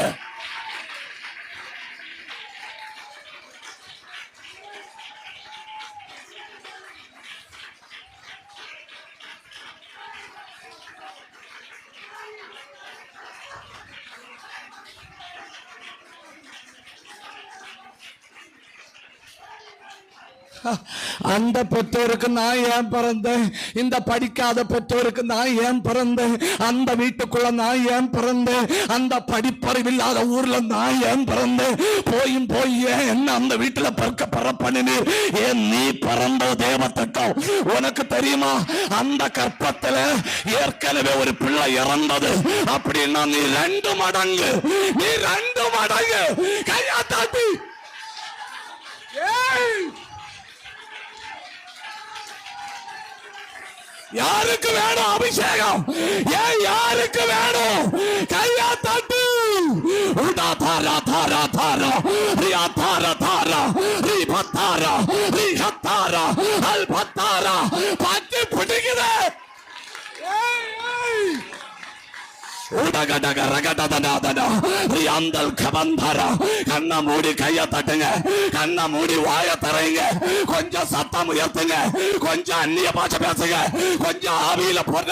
Speaker 1: அந்த பெற்றோருக்கு நான் ஏன் பிறந்தேன், இந்த படிக்காத பெற்றோருக்கு நான் ஏன் பிறந்தேன், அந்த வீட்டுக்குள்ள நான் ஏன் பிறந்தேன், அந்த படிப்பறிவில்லாத ஊர்ல நான் ஏன் பிறந்தேன், போயும் போய் என்ன அந்த வீட்டுல பிறக்க பண்ணினு. ஏன் நீ பிறந்த தேவ திட்டம். உனக்கு தெரியுமா, அந்த கற்பத்துல ஏற்கனவே ஒரு பிள்ளை இறந்தது. அப்படின்னா நீ 2 மடங்கு, நீ 2 மடங்கு. கையா தாட்டி. யாருக்கு வேணும் அபிஷேகம், ஏன் யாருக்கு வேணும்? கையா தட்டு. உடா தாரா தாரா தாரா ரியா தாரா தாரா ரி பத்தாரா ரி ஹத்தாரா அல் பத்தாரா. பத்து பிடிக்குது. கண்ணா மூடி கைய தட்டுங்க, கண்ணா மூடி வாய தரைங்க. கொஞ்சம் சத்தம் உயர்த்துங்க, கொஞ்சம் அந்நிய பாஷை பேசுங்க, கொஞ்சம் ஆவியில போடுங்க.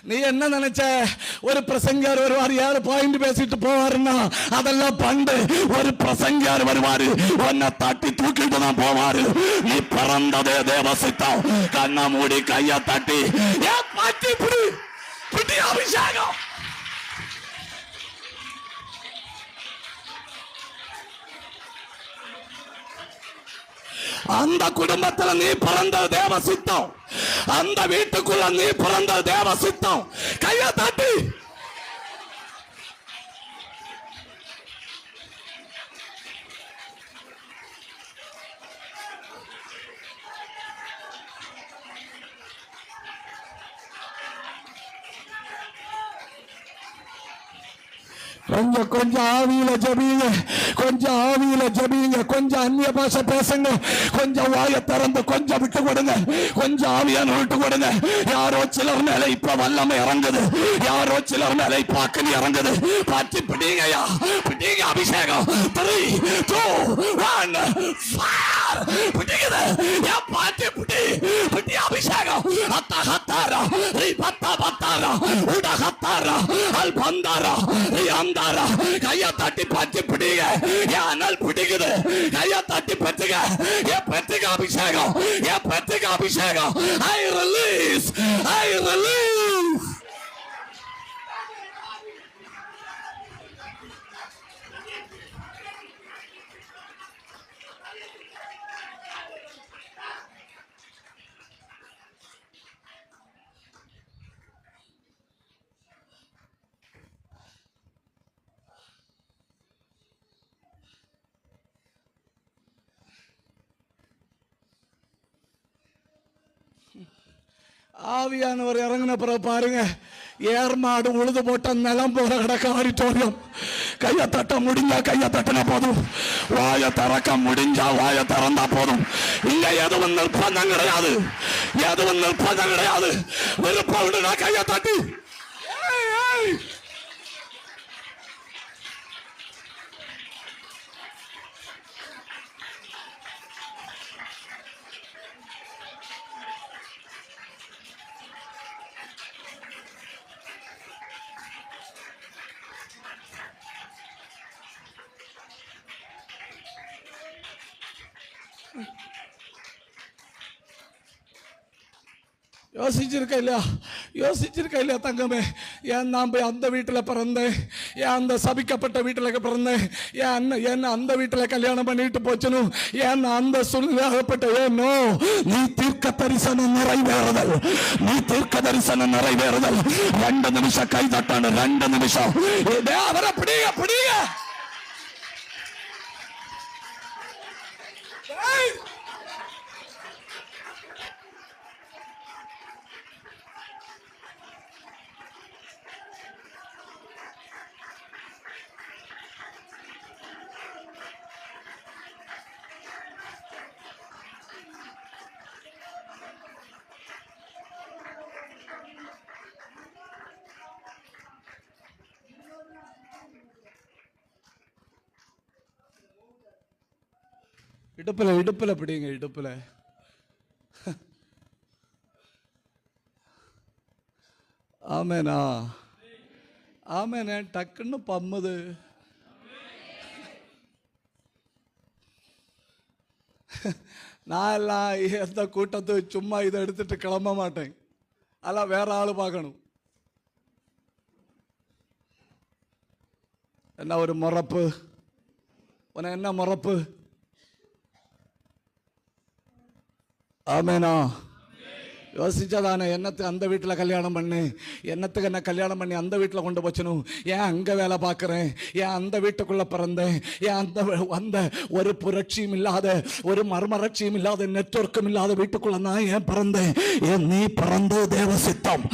Speaker 1: நீ என்ன நினைச்ச, ஒரு பிரசங்கர் வருவார் 7 பாயிண்ட் பேசிட்டு போவாருன்னா அதெல்லாம் பண்டு. ஒரு பிரசங்கர் வருவாரு, உன்னை தட்டி தூக்கிட்டு தான் போவாரு. நீ பிறந்ததே தேவ சித்தம். கண்ணா மூடி கைய தட்டி. பட்டி பிடி பிடி அபிஷேகம். அந்த குடும்பத்துல நீ பிறந்த தேவ சித்தம், அந்த வீட்டுக்குள்ள நீ பிறந்த தேவ சித்தம். கைய தட்டி. கொஞ்சம் ஆவியில ஜெபிங்க, கொஞ்சம் ஆவியில ஜெபிங்க, கொஞ்சம் அந்நிய பாஷை பேசுங்க, கொஞ்சம் வாயை திறந்து கொஞ்சம் விட்டு கொடுங்க, கொஞ்சம் ஆவியான விட்டு கொடுங்க. யாரோ சிலர் மேல இப்ப வல்லமை இறங்குது, யாரோ சிலர் மேல இப்ப அக்கனி இறங்குது. பற்றி பிடிங்கயா, பிடிங்க அபிஷேகம். 3, 2, 1 fire. பிடிக்குது. பாட்டி பிடி பிடி அபிஷேகம். அத்தா ஹத்தாரா ரீ பத்தா பத்தாரா உடா ஹத்தாரா அல் பந்தாரா ரீ அந்தாரா. கைய தட்டி பற்றி பிடிங்க. அனல் பிடிக்குது. கைய தட்டி பத்துங்க. பத்துக்க அபிஷேகம், பத்துக்க அபிஷேகம். I release, I release.
Speaker 3: ஆவியானவர் இறங்கின பிறகு பாருங்க, ஏர்மாடு உழுது போட்ட நிலம் போற கிடக்க ஆடிட்டோரியம். கையை தட்ட முடிஞ்சா கையை தட்டினா போதும், வாயை திறக்க முடிஞ்சா வாயை திறந்தா போதும். இங்க எதுவும் நிர்பந்தம் கிடையாது, எதுவும் நிர்பந்தம் கிடையாது. விருப்பம் விடுனா கையை தட்டி யோசிச்சிருக்க இல்லையா? யோசிச்சிருக்க இல்லையா தங்கமே? ஏன் நான் போய் அந்த வீட்டில் பிறந்தேன், ஏன் அந்த சபிக்கப்பட்ட வீட்டில் பிறந்தேன், ஏன் என்ன அந்த வீட்டில் கல்யாணம் பண்ணிட்டு போச்சுன்னு, ஏன் அந்த சூழ்நிலையாகப்பட்ட ஏனோ நீ தீர்க்க தரிசனம் நிறைவேறுதல், நீ தீர்க்க தரிசனம் நிறைவேறுதல். 2 நிமிஷம் கை தட்டான 2 நிமிஷம் அவரை பிடிங்க பிடிங்க. இடுப்புல இடுப்புல பிடிங்க, இடுப்புல. ஆமேனா ஆமேனே. டக்குன்னு பம்முது. நான் எல்லாம் எந்த கூட்டத்து சும்மா இதை எடுத்துட்டு கிளம்ப மாட்டேன், அதெல்லாம் வேற ஆளு பார்க்கணும். என்ன ஒரு முறப்பு, உன என்ன முறப்பு? ஆமேனா. யோசிச்சாதானே என்னத்துக்கு அந்த வீட்டில் கல்யாணம் பண்ணு, என்னத்துக்கு என்ன கல்யாணம் பண்ணி அந்த வீட்டில் கொண்டு போச்சணும், ஏன் அங்கே வேலை பார்க்குறேன், ஏன் அந்த வீட்டுக்குள்ளே பிறந்தேன், ஏன் அந்த ஒரு புரட்சியும் இல்லாத ஒரு மறுமலர்ச்சியும் இல்லாத நெட்வொர்க்கும் இல்லாத வீட்டுக்குள்ள நான் ஏன் பிறந்தேன்? ஏன் நீ பிறந்த தேவ சித்தம்,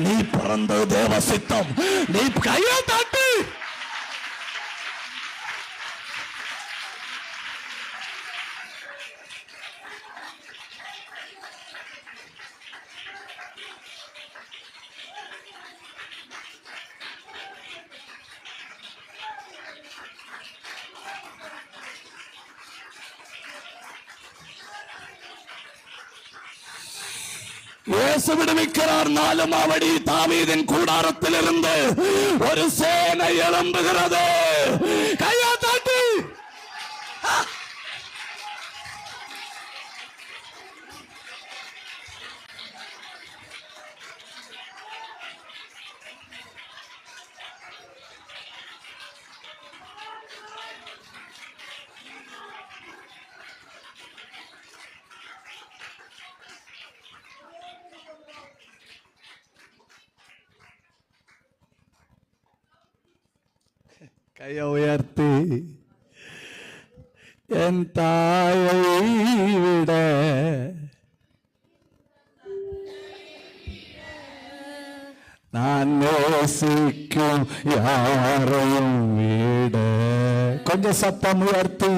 Speaker 3: நீ பிறந்த தேவ சித்தம். நீ கையை தாட்டு. இயேசு விடுவிக்கிறார். 4ஆம் அடி தாவீதின் கூடாரத்தில் இருந்து ஒரு சேனை எழும்புகிறது. கையா தாட்டி. கையை உயர்த்தி என் தாயை விட நான் நேசிக்கும் யாரையும் விட. கொஞ்சம் சத்தம் உயர்த்தி.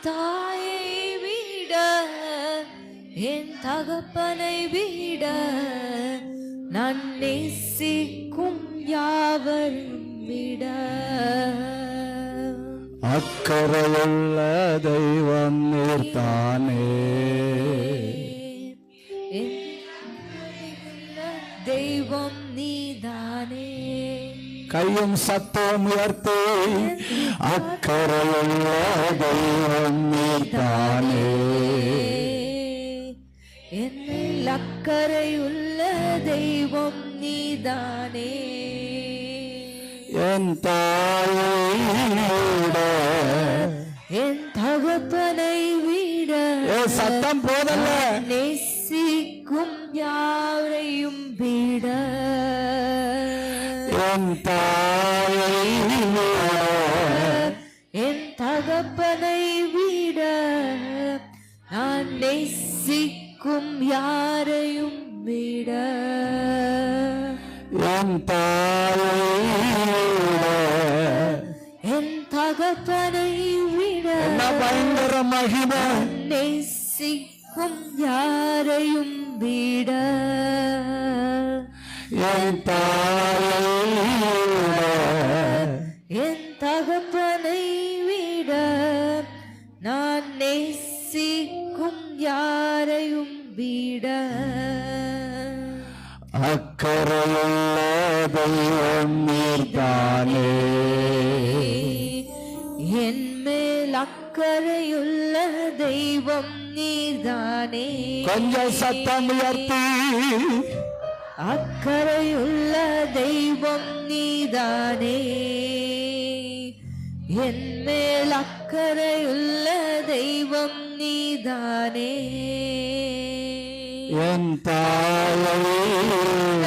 Speaker 2: தாயை விட, என் தகப்பனை விட, நான் நேசிக்கும் யாவரும் விட.
Speaker 3: அக்கறையுள்ள தெய்வம் நீர்தானே,
Speaker 2: தெய்வம் நீதானே.
Speaker 3: கையும் சத்தம் உயர்த்தி. அக்கறையுள்ள தெய்வம் நீர்தானே,
Speaker 2: என்னில் அக்கறையுள்ள தெய்வம் நீதானே.
Speaker 3: என் தாயை விட,
Speaker 2: என் தகப்பனை விட,
Speaker 3: சத்தம் போதல்ல,
Speaker 2: நேசிக்கும் யாரையும் விட.
Speaker 3: என் தாயை விட,
Speaker 2: என் தகப்பனை விட, நான் நேசிக்கும் யாரையும்
Speaker 3: என் தாயை விட,
Speaker 2: என் தகப்பனை விட
Speaker 3: என்ன பயங்கர மகிமை,
Speaker 2: நேசிக்கும் யாரையும் விட,
Speaker 3: என் தாயை விட,
Speaker 2: என் தகப்பனை விட நான் நேசிக்கும் யாரையும் விட,
Speaker 3: அக்கறையுள்ள தெய்வம் நீர்தானே,
Speaker 2: என் மேல் அக்கறையுள்ள தெய்வம் நீர்தானே.
Speaker 3: கொஞ்சம் சத்தம் உயர்த்தி,
Speaker 2: அக்கறையுள்ள தெய்வம் நீதானே, என் மேல் அக்கறையுள்ள தெய்வம் நீதானே.
Speaker 3: என் தாயை விட,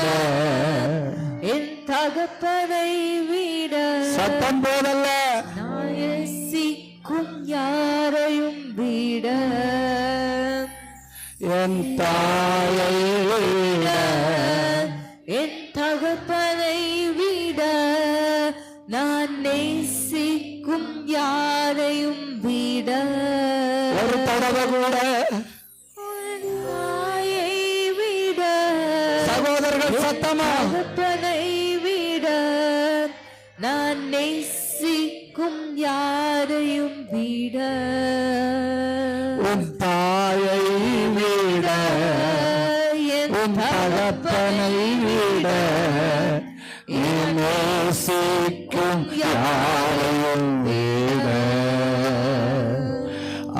Speaker 2: என் தகப்பனை விட
Speaker 3: சத்தம் போதல்ல,
Speaker 2: நான் நேசிக்கும் யாரையும் விட,
Speaker 3: என் தாயை விட,
Speaker 2: என் தகப்பனை விட நான் நேசிக்கும் யாரையும் விட,
Speaker 3: ஒரு தடவை கூட
Speaker 2: தாயை விட
Speaker 3: சகோதரர்கள் சத்தமா,
Speaker 2: தகப்பனை விட நான் நேசிக்கும் யாரையும் விட,
Speaker 3: உன் தாயை விட,
Speaker 2: என்
Speaker 3: உன் தகப்பனை விட, நீ நேசிக்கும் யாரையும் விட,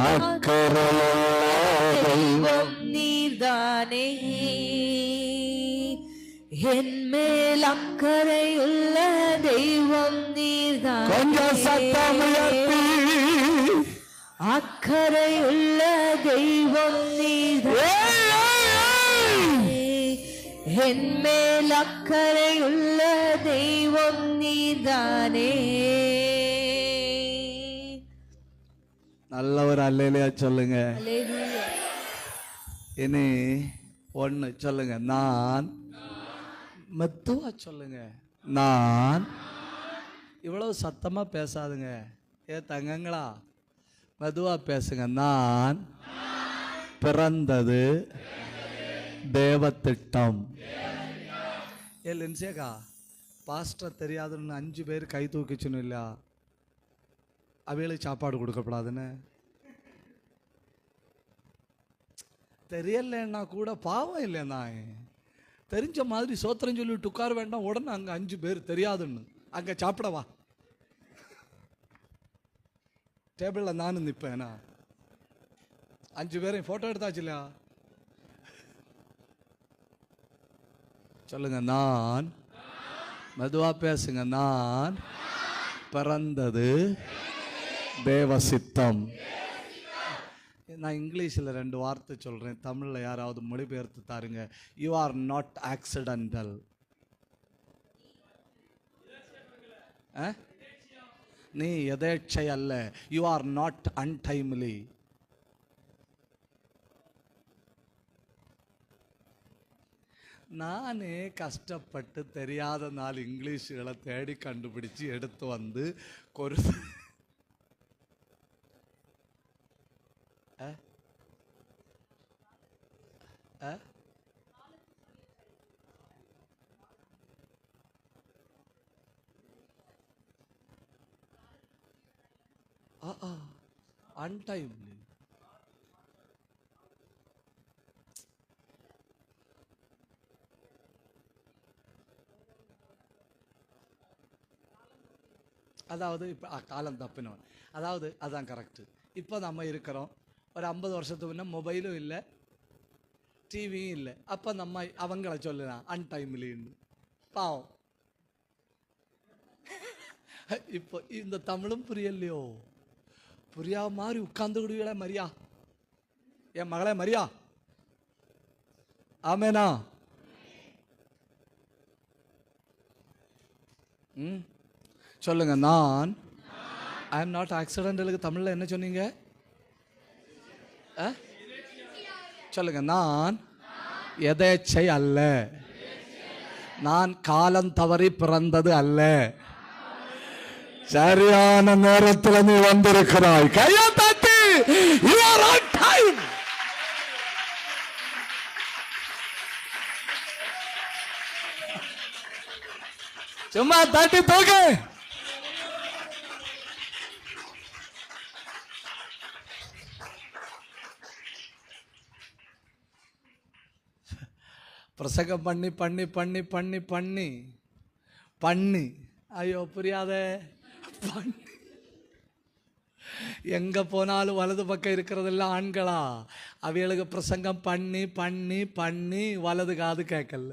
Speaker 3: அக்கறையுள்ள தெய்வம்
Speaker 2: நீர்தானே, என் மேல் அக்கறையுள்ள தெய்வம் நீர்தானே.
Speaker 3: கொஞ்சம் சத்தம் உயர்த்தி,
Speaker 2: அக்கறையுள்ள தெய்வம் நீர்தானே, என் மேல் அக்கறையுள்ள தெய்வம் நீர்தானே.
Speaker 1: நல்ல ஒரு அல்லேலூயா சொல்லுங்க.
Speaker 2: அல்லேலூயா.
Speaker 1: இனி ஒன்று சொல்லுங்க, நான் மெதுவா சொல்லுங்க, நான் இவ்வளவு சத்தமா பேசாதுங்க. தங்கங்களா மெதுவா பேசுங்க. நான் பிறந்தது தேவத்திட்டம். லின்சேக்கா பாஸ்டர் தெரியாதுன்னு 5 பேர் கை தூக்கிச்சுன்னு இல்ல, அவைகளுக்கு சாப்பாடு கொடுக்கப்படாதுன்னு தெரியலன்னா கூட பாவம் இல்லைன்னா, தெரிஞ்ச மாதிரி சோத்திரம் சொல்லிட்டு உட்கார வேண்டாம். உடனே அங்கே 5 பேர் தெரியாதுன்னு அங்கே சாப்பிடவா, டேபிளில் நானும் நிற்பேனா? 5 பேரையும் ஃபோட்டோ எடுத்தாச்சு இல்லையா? சொல்லுங்க, நான் மெதுவா பேசுங்க. நான் பிறந்தது தேவ சித்தம். நான் இங்கிலீஷில் 2 வார்த்தை சொல்கிறேன், தமிழில் யாராவது மொழிபெயர்த்து தாருங்க. You are not accidental. நீ எதேச்சை அல்ல. You are not untimely. நானே கஷ்டப்பட்டு தெரியாத 4 இங்கிலீஷுகளை தேடி கண்டுபிடிச்சு எடுத்து வந்து அன்டைம்லி. அதாவது இப்போ காலம் தப்பினவன், அதாவது அதான் கரெக்டு. இப்போ நம்ம இருக்கிறோம், ஒரு 50 வருஷத்துக்கு முன்னே மொபைலும் இல்லை, டிவியும் இல்லை. அப்போ நம்ம அவங்கள சொல்லலாம் அன்டைம்லின்னு. பாவம். இப்போ இந்த தமிழும் புரியலையோ? புரியா மாதிரி உட்கார்ந்துக்கிடுவீங்களே மரியா, என் மகளே மரியா. ஆமேனா? சொல்லுங்க, நான் ஐ எம் நாட் ஆக்சிடென்டலுக்கு தமிழில் என்ன சொன்னீங்க? சொல்லுங்க, நான் எதேச்சை அல்ல.
Speaker 3: நான் காலம் தவறி பிறந்தது அல்ல. சரியான நேரத்தில் நீ வந்திருக்கிறாய். கையை தட்டி, you are on time. சும்மா தட்டி தூக்கு. பிரசங்கம் பண்ணி பண்ணி பண்ணி பண்ணி பண்ணி பண்ணி ஐயோ புரியாத பண்ணி எங்க போனாலும் வலது பக்கம் இருக்கிறதெல்லாம் ஆண்களா, அவைகளுக்கு பிரசங்கம் பண்ணி பண்ணி பண்ணி வலது காது கேட்கல.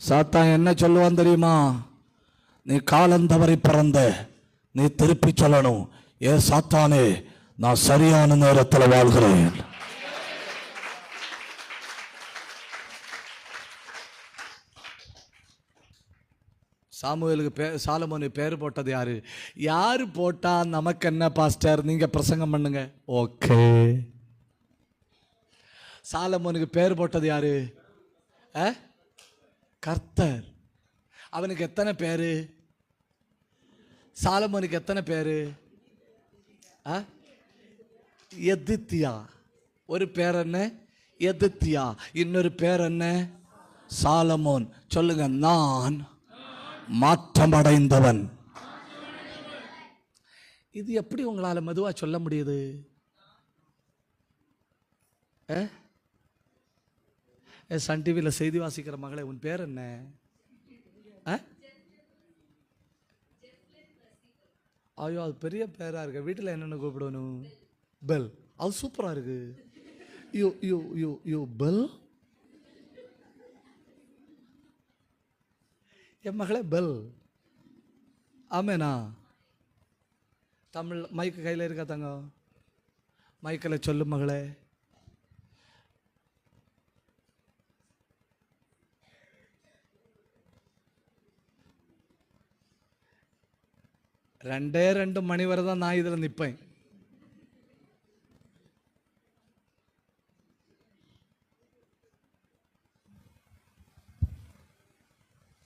Speaker 3: சாத்தான் என்ன சொல்லுவான் தெரியுமா? நீ காலம் தவறி பிறந்த, நீ திருப்பி சொல்லணும், ஏ சாத்தானே நான் சரியான நேரத்தில் வாழ்கிறேன். சாமுவேலுக்கு சாலமோனுக்கு பேர் போட்டது யாரு? யாரு போட்டா நமக்கு என்ன பாஸ்டர், நீங்க பிரசங்கம் பண்ணுங்க. ஓகே. சாலமோனுக்கு பேர் போட்டது யாரு? கர்த்தர். அவனுக்கு எத்தனை பேரு? சாலமோனுக்கு எத்தனை பேரு? எதித்தியா. ஒரு பேர் என்ன? எதித்தியா. இன்னொரு பேர் என்ன? சாலமோன். சொல்லுங்க, நான் மாற்றமடைந்தவன். இது எப்படி உங்களால மெதுவா சொல்ல முடியுது? சன் டிவியில் செய்தி வாசிக்கிற மகளே, உன் பேர் என்ன? ஐயோ அது பெரிய பேரா இருக்கு. வீட்டில் என்னென்ன கூப்பிடணும்? பெல். அது சூப்பரா இருக்கு. You you you you bell. என் மகளே பெல். ஆமேனா? தமிழ் மைக்கு கையில் இருக்கா தங்க? மைக்கில் சொல்லு மகளே. ரெண்டே 2 மணி வரை தான் நான் இதில் நிற்பேன்.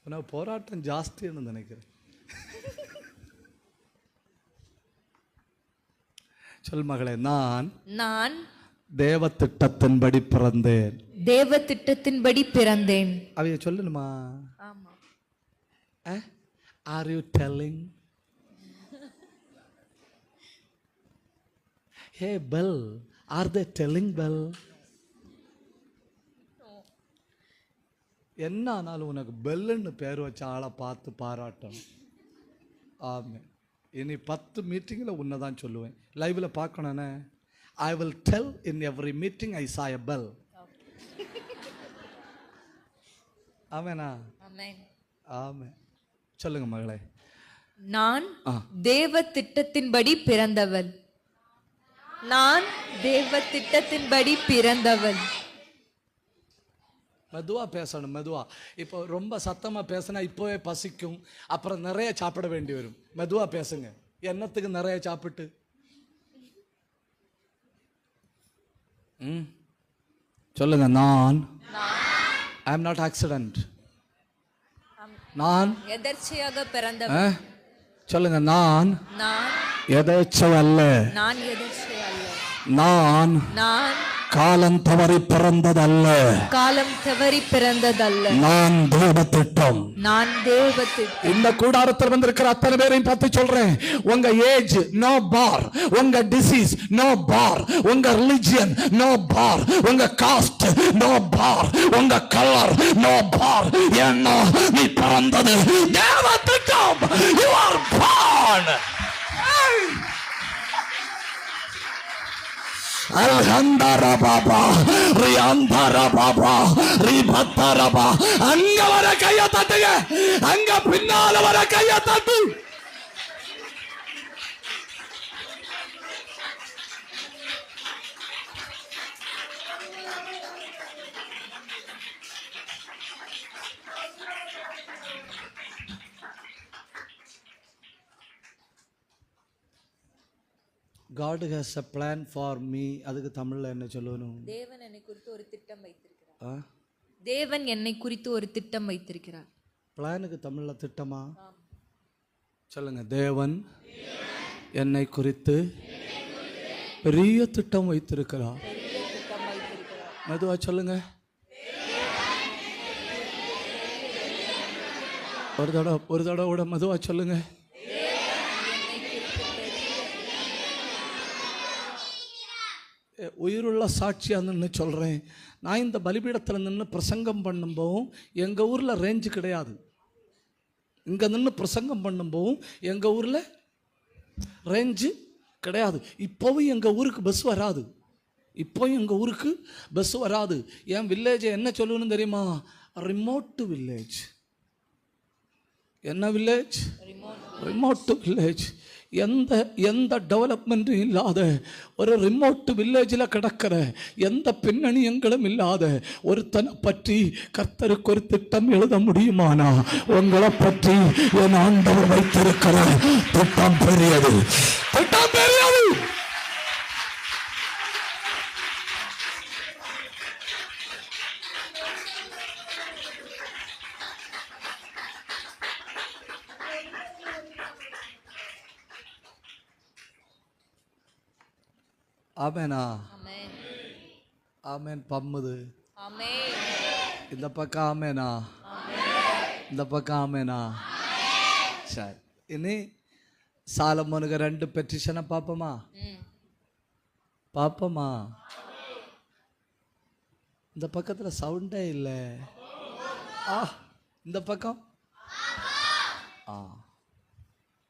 Speaker 3: உனக்கு போராட்டம் ஜாஸ்தின்னு நினைக்கிறேன். சொல் மகளே, நான் தேவ திட்டத்தின்படி பிறந்தேன்.
Speaker 2: தேவ திட்டத்தின்படி பிறந்தேன்.
Speaker 3: அவைய சொல்லணுமா?
Speaker 2: ஆமா.
Speaker 3: Are you telling? Hey Bell, are they telling Bell? என்ன ஆனாலும் உனக்கு பெல்லுன்னு பேர் வச்ச ஆளை பார்த்து பாராட்டணும். ஆமாம். இனி 10 மீட்டிங்கில் உன்னை தான் சொல்லுவேன். லைவில் பார்க்கணுண்ணே. I will tell in every meeting I saw a bell. ஆமேனா? ஆமாம். சொல்லுங்க மகளே.
Speaker 2: நான் தேவ திட்டத்தின்படி பிறந்தவள். நான் தேவ திட்டத்தின்படி பிறந்தவள்.
Speaker 3: மெதுவா பேசணும், மெதுவா. இப்போ ரொம்ப சத்தமா பேசினா இப்போவே பசிக்கும், அப்புறம் நிறைய சாப்பிட வேண்டி வரும். மெதுவா பேசுங்க. என்னத்துக்கு நிறைய சாப்பிட்டு? சொல்லுங்க. நான் ஐ எம் நாட் ஆக்சிடென்ட். நான்
Speaker 2: எதர்ச்சையாக பிறந்தவன்.
Speaker 3: சொல்லுங்க. நான் எதேச்சை அல்ல.
Speaker 2: நான் எதர்ச்சை அல்ல.
Speaker 3: நான் காலம் தவறி பிறந்ததல்ல. காலம் தவறி பிறந்ததல்ல. நான் தேவ திட்டம். நான் தேவ திட்டம். இந்த கூடாரத்தில் வந்திருக்கிற அத்தனை பேரையும் பார்த்து சொல்றேன், உங்க ஏஜ் நோ பார், உங்க டிசீஸ் நோ பார், உங்க ரிலிஜியன் நோ பார், உங்க காஸ்ட் நோ பார், உங்க கலர் நோ பார். ஏன்னா நீ பிறந்தது தேவ திட்டம். You are born. அல்ஹந்தர Baba ரியாந்தர Baba ரிபத்தரபா. அங்க வர கைய தட்டுங்க, அங்க பின்னால வர கைய தட்டு. God has a plan for me. அதுக்கு தமிழ்ல என்ன சொல்லணும்?
Speaker 2: தேவன் என்னை குறித்து ஒரு திட்டம் வைத்திருக்கிறார். தேவன் என்னை குறித்து ஒரு திட்டம் வைத்திருக்கிறார்.
Speaker 3: பிளானுக்கு தமிழ்ல திட்டமா? சொல்லுங்க. தேவன் என்னை குறித்து பெரிய திட்டம் வைத்திருக்கிறார். மெதுவா சொல்லுங்க. ஒரு தடவை கூட மெதுவா சொல்லுங்க. உயிருள்ள சாட்சியா நின்று சொல்றேன். நான் இந்த பலிபீடத்தில் நின்று பிரசங்கம் பண்ணும்போதும் எங்கள் ஊரில் ரேஞ்சு கிடையாது. இங்கே நின்று பிரசங்கம் பண்ணும்போதும் எங்கள் ஊரில் ரேஞ்சு கிடையாது. இப்போவும் எங்கள் ஊருக்கு பஸ் வராது. இப்போவும் எங்கள் ஊருக்கு பஸ் வராது. என் வில்லேஜை என்ன சொல்லணும்னு தெரியுமா? Remote village. என்ன வில்லேஜ்? Remote village. எந்த டெவலப்மெண்ட்டும் இல்லாத ஒரு ரிமோட் வில்லேஜில் கிடக்கிற எந்த பின்னணியங்களும் இல்லாத ஒருத்தனை பற்றி கர்த்தருக்கு ஒரு திட்டம் எழுத முடியுமானா உங்களை பற்றி என் ஆண்டவர் வைத்திருக்கிற திட்டம் பெரியது. திட்டம் பெரியது. ஆமேனா? ஆமேன். பம்முது. இந்த பக்கம் ஆமேனா? இந்த பக்கம் ஆமேனா? சரி, இனி சாலமோனுக்கு 2 பெட்டிஷனை பார்ப்போமா? பார்ப்போமா? இந்த பக்கத்தில் சவுண்டே இல்லை. இந்த பக்கம்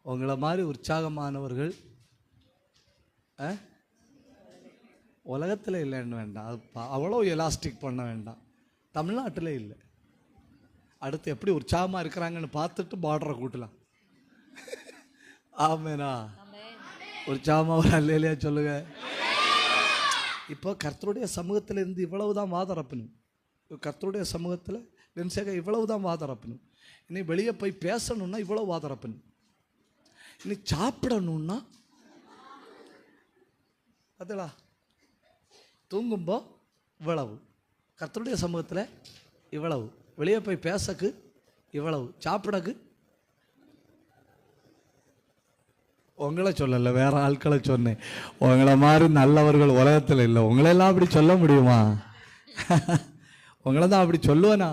Speaker 3: உங்களை மாதிரி உற்சாகமானவர்கள் உலகத்தில் இல்லைன்னு வேண்டாம். அது அவ்வளோ எலாஸ்டிக் பண்ண வேண்டாம். தமிழ்நாட்டில் இல்லை. அடுத்து எப்படி உற்சாகமாக இருக்கிறாங்கன்னு பார்த்துட்டு பார்டரை கூட்டலாம். ஆமேனா? உற்சாகமாக ஒரு அல்லையா சொல்லுங்க. இப்போ கர்த்தருடைய சமூகத்தில் இருந்து இவ்வளவு தான் வாதரப்பணும். கர்த்தருடைய சமூகத்தில் வென்சேக இவ்வளவு தான் வாதரப்பணும். இனி வெளியே போய் பேசணுன்னா இவ்வளோ வாதரப்பணும். இனி சாப்பிடணுன்னா அதலா தூங்கும்போ இவ்வளவு, கர்த்தருடைய சமூகத்தில் இவ்வளவு, வெளியே போய் பேசக்கு இவ்வளவு, சாப்பிடக்கு. உங்களை சொல்லலை, வேற ஆட்களை சொன்னேன். உங்களை மாதிரி நல்லவர்கள் உலகத்தில் இல்லை. உங்களெல்லாம் அப்படி சொல்ல முடியுமா? உங்களை தான் அப்படி சொல்லுவேனா?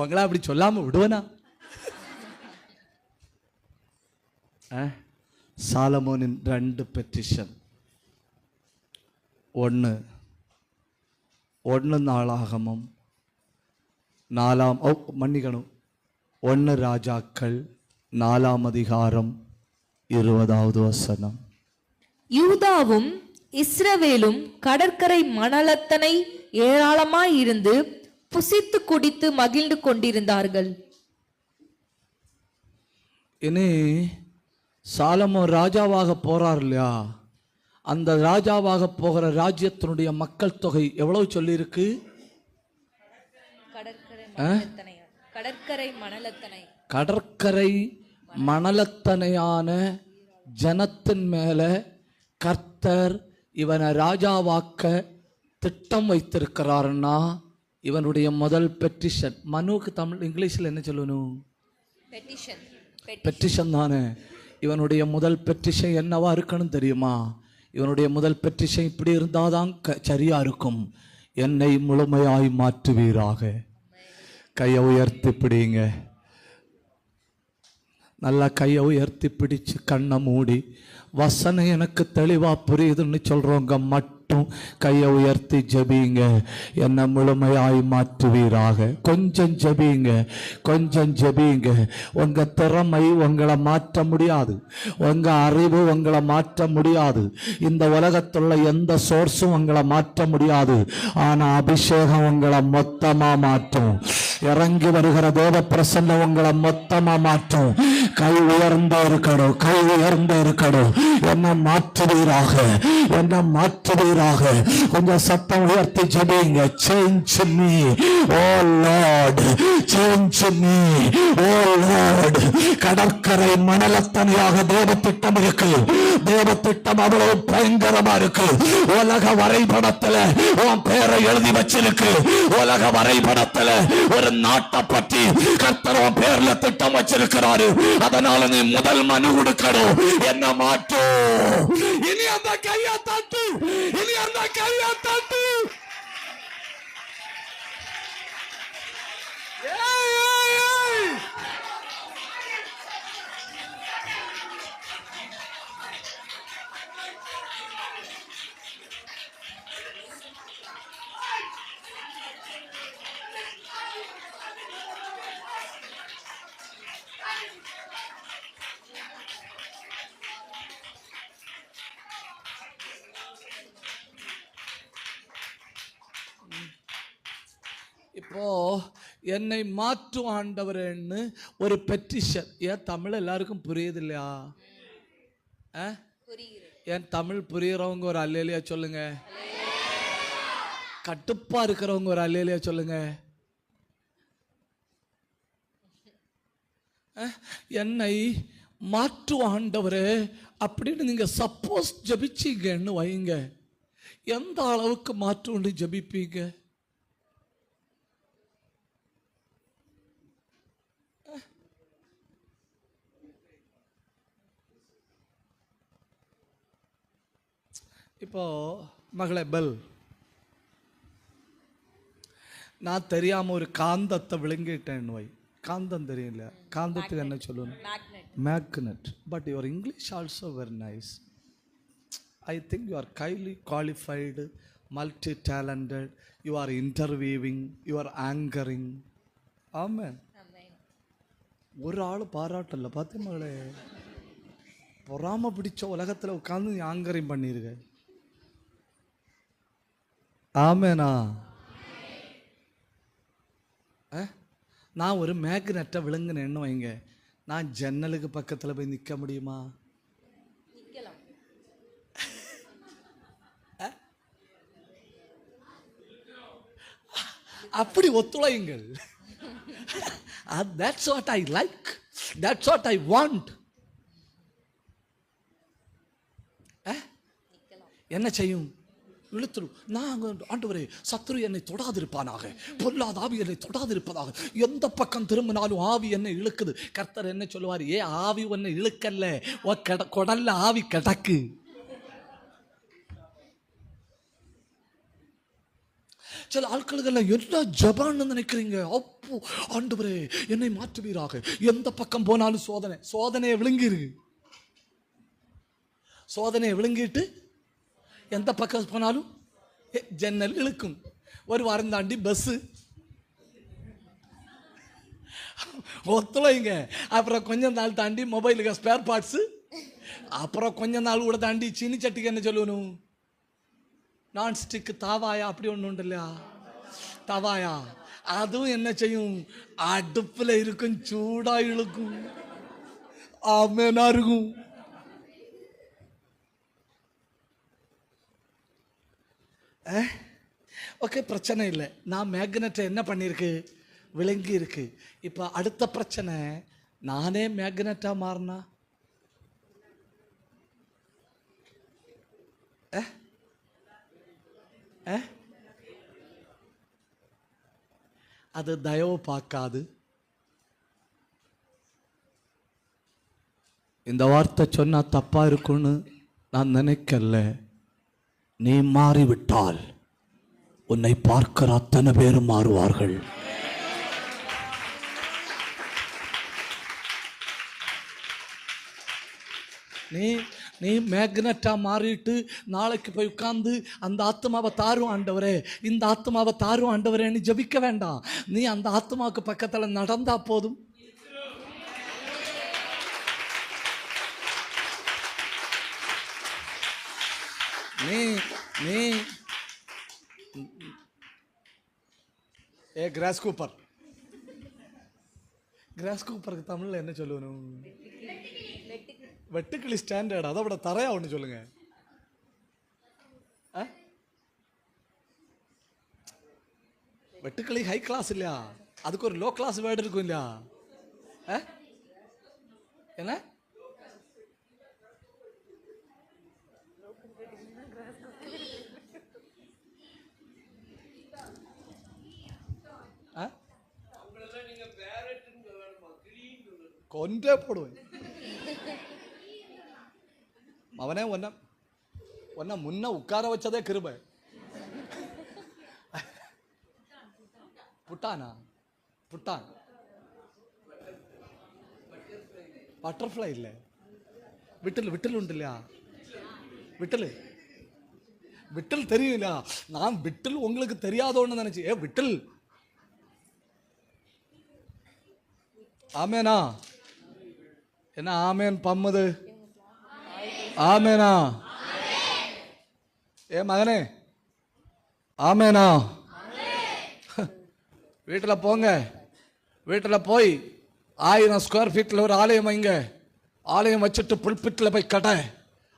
Speaker 3: உங்களை அப்படி சொல்லாமல் விடுவேனா? சாலமோனின் 2 பெட்டிஷன். 1 நாளாகமம் 1 ராஜாக்கள் 4 அதிகாரம் 20வது வசனம்.
Speaker 2: யூதாவும் இஸ்ரவேலும் கடற்கரை மணலத்தனை ஏராளமாய் இருந்து புசித்து குடித்து மகிழ்ந்து கொண்டிருந்தார்கள்.
Speaker 3: இனி சாலமோன் ராஜாவாக போறார் இல்லையா? அந்த ராஜாவாக போகிற ராஜ்யத்தினுடைய மக்கள் தொகை எவ்வளவு சொல்லியிருக்கு? கடற்கரை மணலத்தனையான ஜனத்தின் மேல கர்த்தர் இவனை ராஜாவாக்க திட்டம் வைத்திருக்கிறாருன்னா இவனுடைய முதல் பெட்டிஷன். மனுவுக்கு தமிழ் இங்கிலீஷில் என்ன சொல்லணும்? பெட்டிஷன் தானே. இவனுடைய முதல் பெட்டிஷன் என்னவா இருக்கணும் தெரியுமா? இவனுடைய முதல் பெட்டிஷன் இப்படி இருந்தாதான் சரியா இருக்கும். என்னை முழுமையாய் மாற்றுவீராக. கையை உயர்த்தி பிடிங்க. நல்லா கையை உயர்த்தி பிடிச்சு கண்ணை மூடி வசனம் எனக்கு தெளிவா புரியுதுன்னு சொல்றவங்க மட்டும் கையை உயர்த்தி ஜெபிங்க. என்னை முழுமையாய் மாற்றுவீராக. கொஞ்சம் ஜெபிங்க, கொஞ்சம் ஜெபிங்க. உங்க திறமை உங்களை மாற்ற முடியாது. உங்க அறிவு உங்களை மாற்ற முடியாது. இந்த உலகத்துள்ள எந்த சோர்ஸும் உங்களை மாற்ற முடியாது. ஆனா அபிஷேகம் உங்களை மொத்தமா மாற்றும். இறங்கி வருகிற தேவ பிரசன்னம் உங்களை மொத்தமா மாற்றும். கை உயர்ந்த இருக்கணும், கை உயர்ந்த இருக்கணும். என்ன மாற்றுவீராக, என்ன மாற்றுவீராக. கொஞ்சம் சத்தம் உயர்த்தி ஜெபிங்க. சேஞ்ச் மீ ஓ லார்ட், சேஞ்ச் மீ ஓ லார்ட். கடற்கரை மணலத்தனையாக தேவ திட்டம் இருக்கு. தேவ திட்டம் அவ்வளவு பயங்கரமா இருக்கு. உலக வரைபடத்துல உன் பேரை எழுதி வச்சிருக்கு. உலக வரைபடத்துல ஒரு நாட்டை பற்றி கர்த்தர் உன் பேர்ல திட்டம் வச்சிருக்கிறாரு. அதனால நீ முதல் மனு கொடுக்கணும். என்ன மாற்றும். இனி அந்த கையா தட்டு, இனி அந்த கையா தட்டு. இப்போ என்னை மாற்றும் ஆண்டவர்னு ஒரு பெட்டிஷன். ஏன் தமிழ் எல்லாருக்கும் புரியுது இல்லையா? ஏன் தமிழ் புரியுறவங்க ஒரு அல்லேலியா சொல்லுங்க. கட்டுப்பா இருக்கிறவங்க ஒரு அல்லேலியா சொல்லுங்க. என்னை மாற்று ஆண்டவரே அப்படின்னு நீங்க சப்போஸ் ஜபிச்சீங்கன்னு வைங்க, எந்த அளவுக்கு மாற்று ஜபிப்பீங்க? இப்போ மகளே பெல், நான் தெரியாம ஒரு காந்தத்தை விழுங்கிட்டேன்னு வை. காந்தம் தெரியல, காந்தத்துக்கு என்ன சொல்லணும்? Magnet. But your English also very nice. I think you are highly qualified, multi talented. You are interviewing, you are anchoring. ஆமாம், ஒரு ஆள் பாராட்டல. பார்த்து மகளே, பொறாம பிடிச்ச உலகத்தில் உட்காந்து நீ ஆங்கரிங் பண்ணிருக்க. ஆமேனா? நான் ஒரு மேக்னெட்டை விழுங்கினேன்னு வைங்க, நான் ஜன்னலுக்கு பக்கத்தில் போய் நிற்க முடியுமா? அப்படி ஒத்துழையுங்கள். That's what I like. That's what I want. என்ன செய்யும்? இழுத்துரும். நான் ஆண்டவரே, சத்துரு என்னை தொடாதிருப்பானாக, பொல்லாத ஆவி என்னை தொடாதிருப்பதாக. எந்த பக்கம் திரும்பினாலும் ஆவி என்னை இழுக்குது. கர்த்தர் என்ன சொல்லுவார்? ஏ ஆவி உன்னை இழுக்கல்ல, கொடல்ல ஆவி கிடக்கு. சில ஆட்களுக்கு என்ன ஜபான்னு நினைக்கிறீங்க? அப்போ ஆண்டவரே என்னை மாற்றுவீராக. எந்த பக்கம் போனாலும் சோதனை, சோதனையை விழுங்கிரு. சோதனையை விழுங்கிட்டு எந்த பக்கம் போனாலும் ஜன்னல் இழுக்கும். ஒரு வாரம் தாண்டி பஸ்ஸு ஒத்துழைங்க. அப்புறம் கொஞ்சம் நாள் தாண்டி மொபைலுக்கு ஸ்பேர் பார்ட்ஸு. அப்புறம் கொஞ்ச நாள் கூட தாண்டி சீனி சட்டிக்கு என்ன சொல்லணும்? நான்ஸ்டிக்கு தாவாயா அப்படி ஒன்று உண்டு இல்லையா? தவாயா. அதுவும் என்ன செய்யும்? அடுப்பில் இருக்கும், சூடா இழுக்கும். ஆமேனா இருக்கும். ஓகே, பிரச்சனை இல்லை. நான் மேக்னெட்டை என்ன பண்ணியிருக்கு? விளங்கி இருக்கு. இப்போ அடுத்த பிரச்சனை, நானே மேக்னெட்டா மாறினா அது தயவு பார்க்காது. இந்த வார்த்தை சொன்னா தப்பா இருக்கும்னு நான் நினைக்கல. நீ மாறிவிட்டால் உன்னை பார்க்கிற அத்தனை பேரும் மாறுவார்கள். நீ மேக்னெட்டா மாறிட்டு நாளைக்கு போய் உட்கார்ந்து அந்த ஆத்மாவை தாரும் ஆண்டவரே, இந்த ஆத்மாவை தாரும் ஆண்டவரேன்னு ஜபிக்க வேண்டாம். நீ அந்த ஆத்மாவுக்கு பக்கத்தில் நடந்தா போதும். நீ கிராஸ் கிராஸ் கூப்பருக்கு தமிழில் என்ன சொல்லணும்? வெட்டுக்கிளி ஸ்டாண்டர்ட். அதை விட தரையா ஒன்று சொல்லுங்க. வெட்டுக்கிளி ஹை கிளாஸ் இல்லையா? அதுக்கு ஒரு லோ கிளாஸ் வேர்டு இருக்கும் இல்லையா? என்ன கொண்டே போடுவேன் அவனே. ஒன்ன முன்ன உட்கார வச்சதே கிருபை. புட்டானா? புட்டான் பட்டர்ஃப்ளை இல்ல, விட்டல். விட்டல் உண்டு இல்லையா? விட்டல் விட்டல் தெரியும் இல்லையா? நான் விட்டல் உங்களுக்கு தெரியாதோன்னு நினைச்சு. விட்டல். ஆமேனா? என்ன ஆமேன் பம்முது? ஆமேனா? மகனே ஆமேனா? வீட்டில் போங்க. வீட்டில் போய் 1000 ஸ்கொயர் ஃபீட்டில் ஒரு ஆலயம் வைங்க. ஆலயம் வச்சுட்டு புல்பிட்டில் போய் கடை.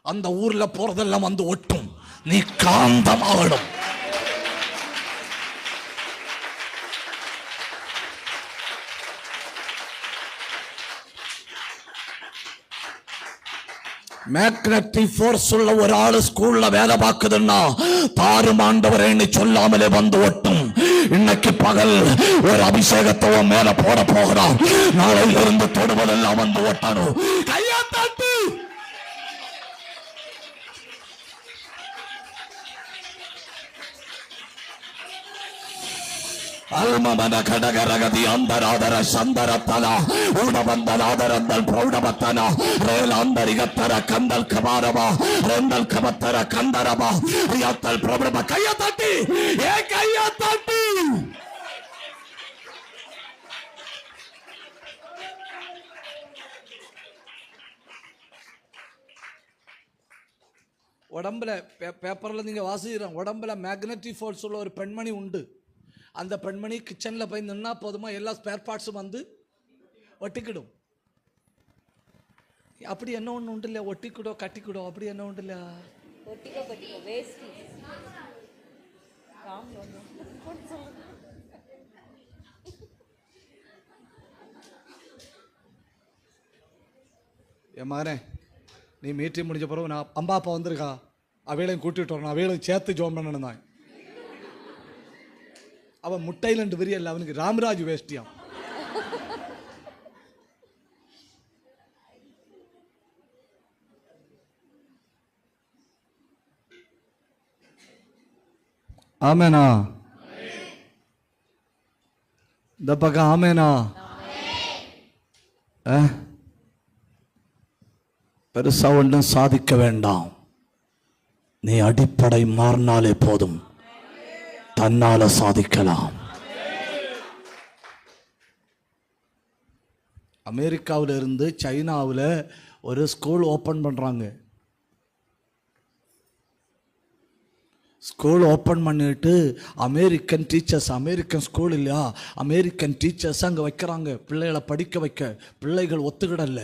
Speaker 3: அந்த ஊரில் போறதெல்லாம் வந்து ஒட்டும். நீ காந்தமாகணும். மேக்னெட்டிக் ஃபோர்ஸ் உள்ள ஒரு ஆளு ஸ்கூல்ல வேலை பார்க்குதுன்னா தாரும் ஆண்டவரேன்னு சொல்லாமலே வந்து ஒட்டும். இன்னைக்கு பகல் ஒரு அபிஷேகத்தை மேல போட போகிறான். நாளையில இருந்து தொடுவதெல்லாம் வந்து ஒட்டணும். கையா தட்டு. அல்மமன கடகரகதி அந்தராதர சந்தரத்தன ஊடபந்தலாதரந்தல் பிரௌடபத்தன ரேலாந்தரிகத்தர கந்தல் கபாரபா ரெந்தல் கபத்தர கந்தரபா ரியாத்தல் பிரபரபா. கையா தட்டி. கையா தட்டி. உடம்புல பேப்பர்ல நீங்க வாசிக்கிறோம். உடம்புல மேக்னெட்டிக் ஃபோர்ஸ் உள்ள ஒரு பெண்மணி உண்டு. அந்த பெண்மணி கிச்சனில் போய் நின்னா போதுமா எல்லா ஸ்பேர் பார்ட்ஸும் வந்து ஒட்டிக்கிடும். அப்படி என்ன ஒன்று உண்டு இல்லையா? ஒட்டிக்கிடோ கட்டிக்கிடோ அப்படி என்ன உண்டு இல்லையா? என் மகனே, நீ மீட்டிங் முடிஞ்ச பிறகு நான் அம்மா அப்பா வந்திருக்கா, அவைகளையும் கூட்டிட்டு வரணும். அவைகளையும் சேர்த்து ஜோம் பண்ணணும் தான். அவன் முட்டையிலண்டு விரியல்ல, அவனுக்கு ராமராஜ் வேஷ்டியாம். ஆமேனா? இந்த பக்கம் ஆமேனா? பெருசா ஒன்றும் சாதிக்க வேண்டாம். நீ அடிப்படை மாறினாலே போதும், தன்னால சாதிக்கலாம். அமெரிக்காவில் இருந்து சைனாவில் ஒரு ஸ்கூல் ஓப்பன் பண்ணுறாங்க. ஸ்கூல் ஓப்பன் பண்ணிட்டு அமெரிக்கன் டீச்சர்ஸ், அமெரிக்கன் ஸ்கூல் இல்லையா, அமெரிக்கன் டீச்சர்ஸ் அங்கே வைக்கிறாங்க. பிள்ளைகளை படிக்க வைக்க பிள்ளைகள் ஒத்துக்கிடல.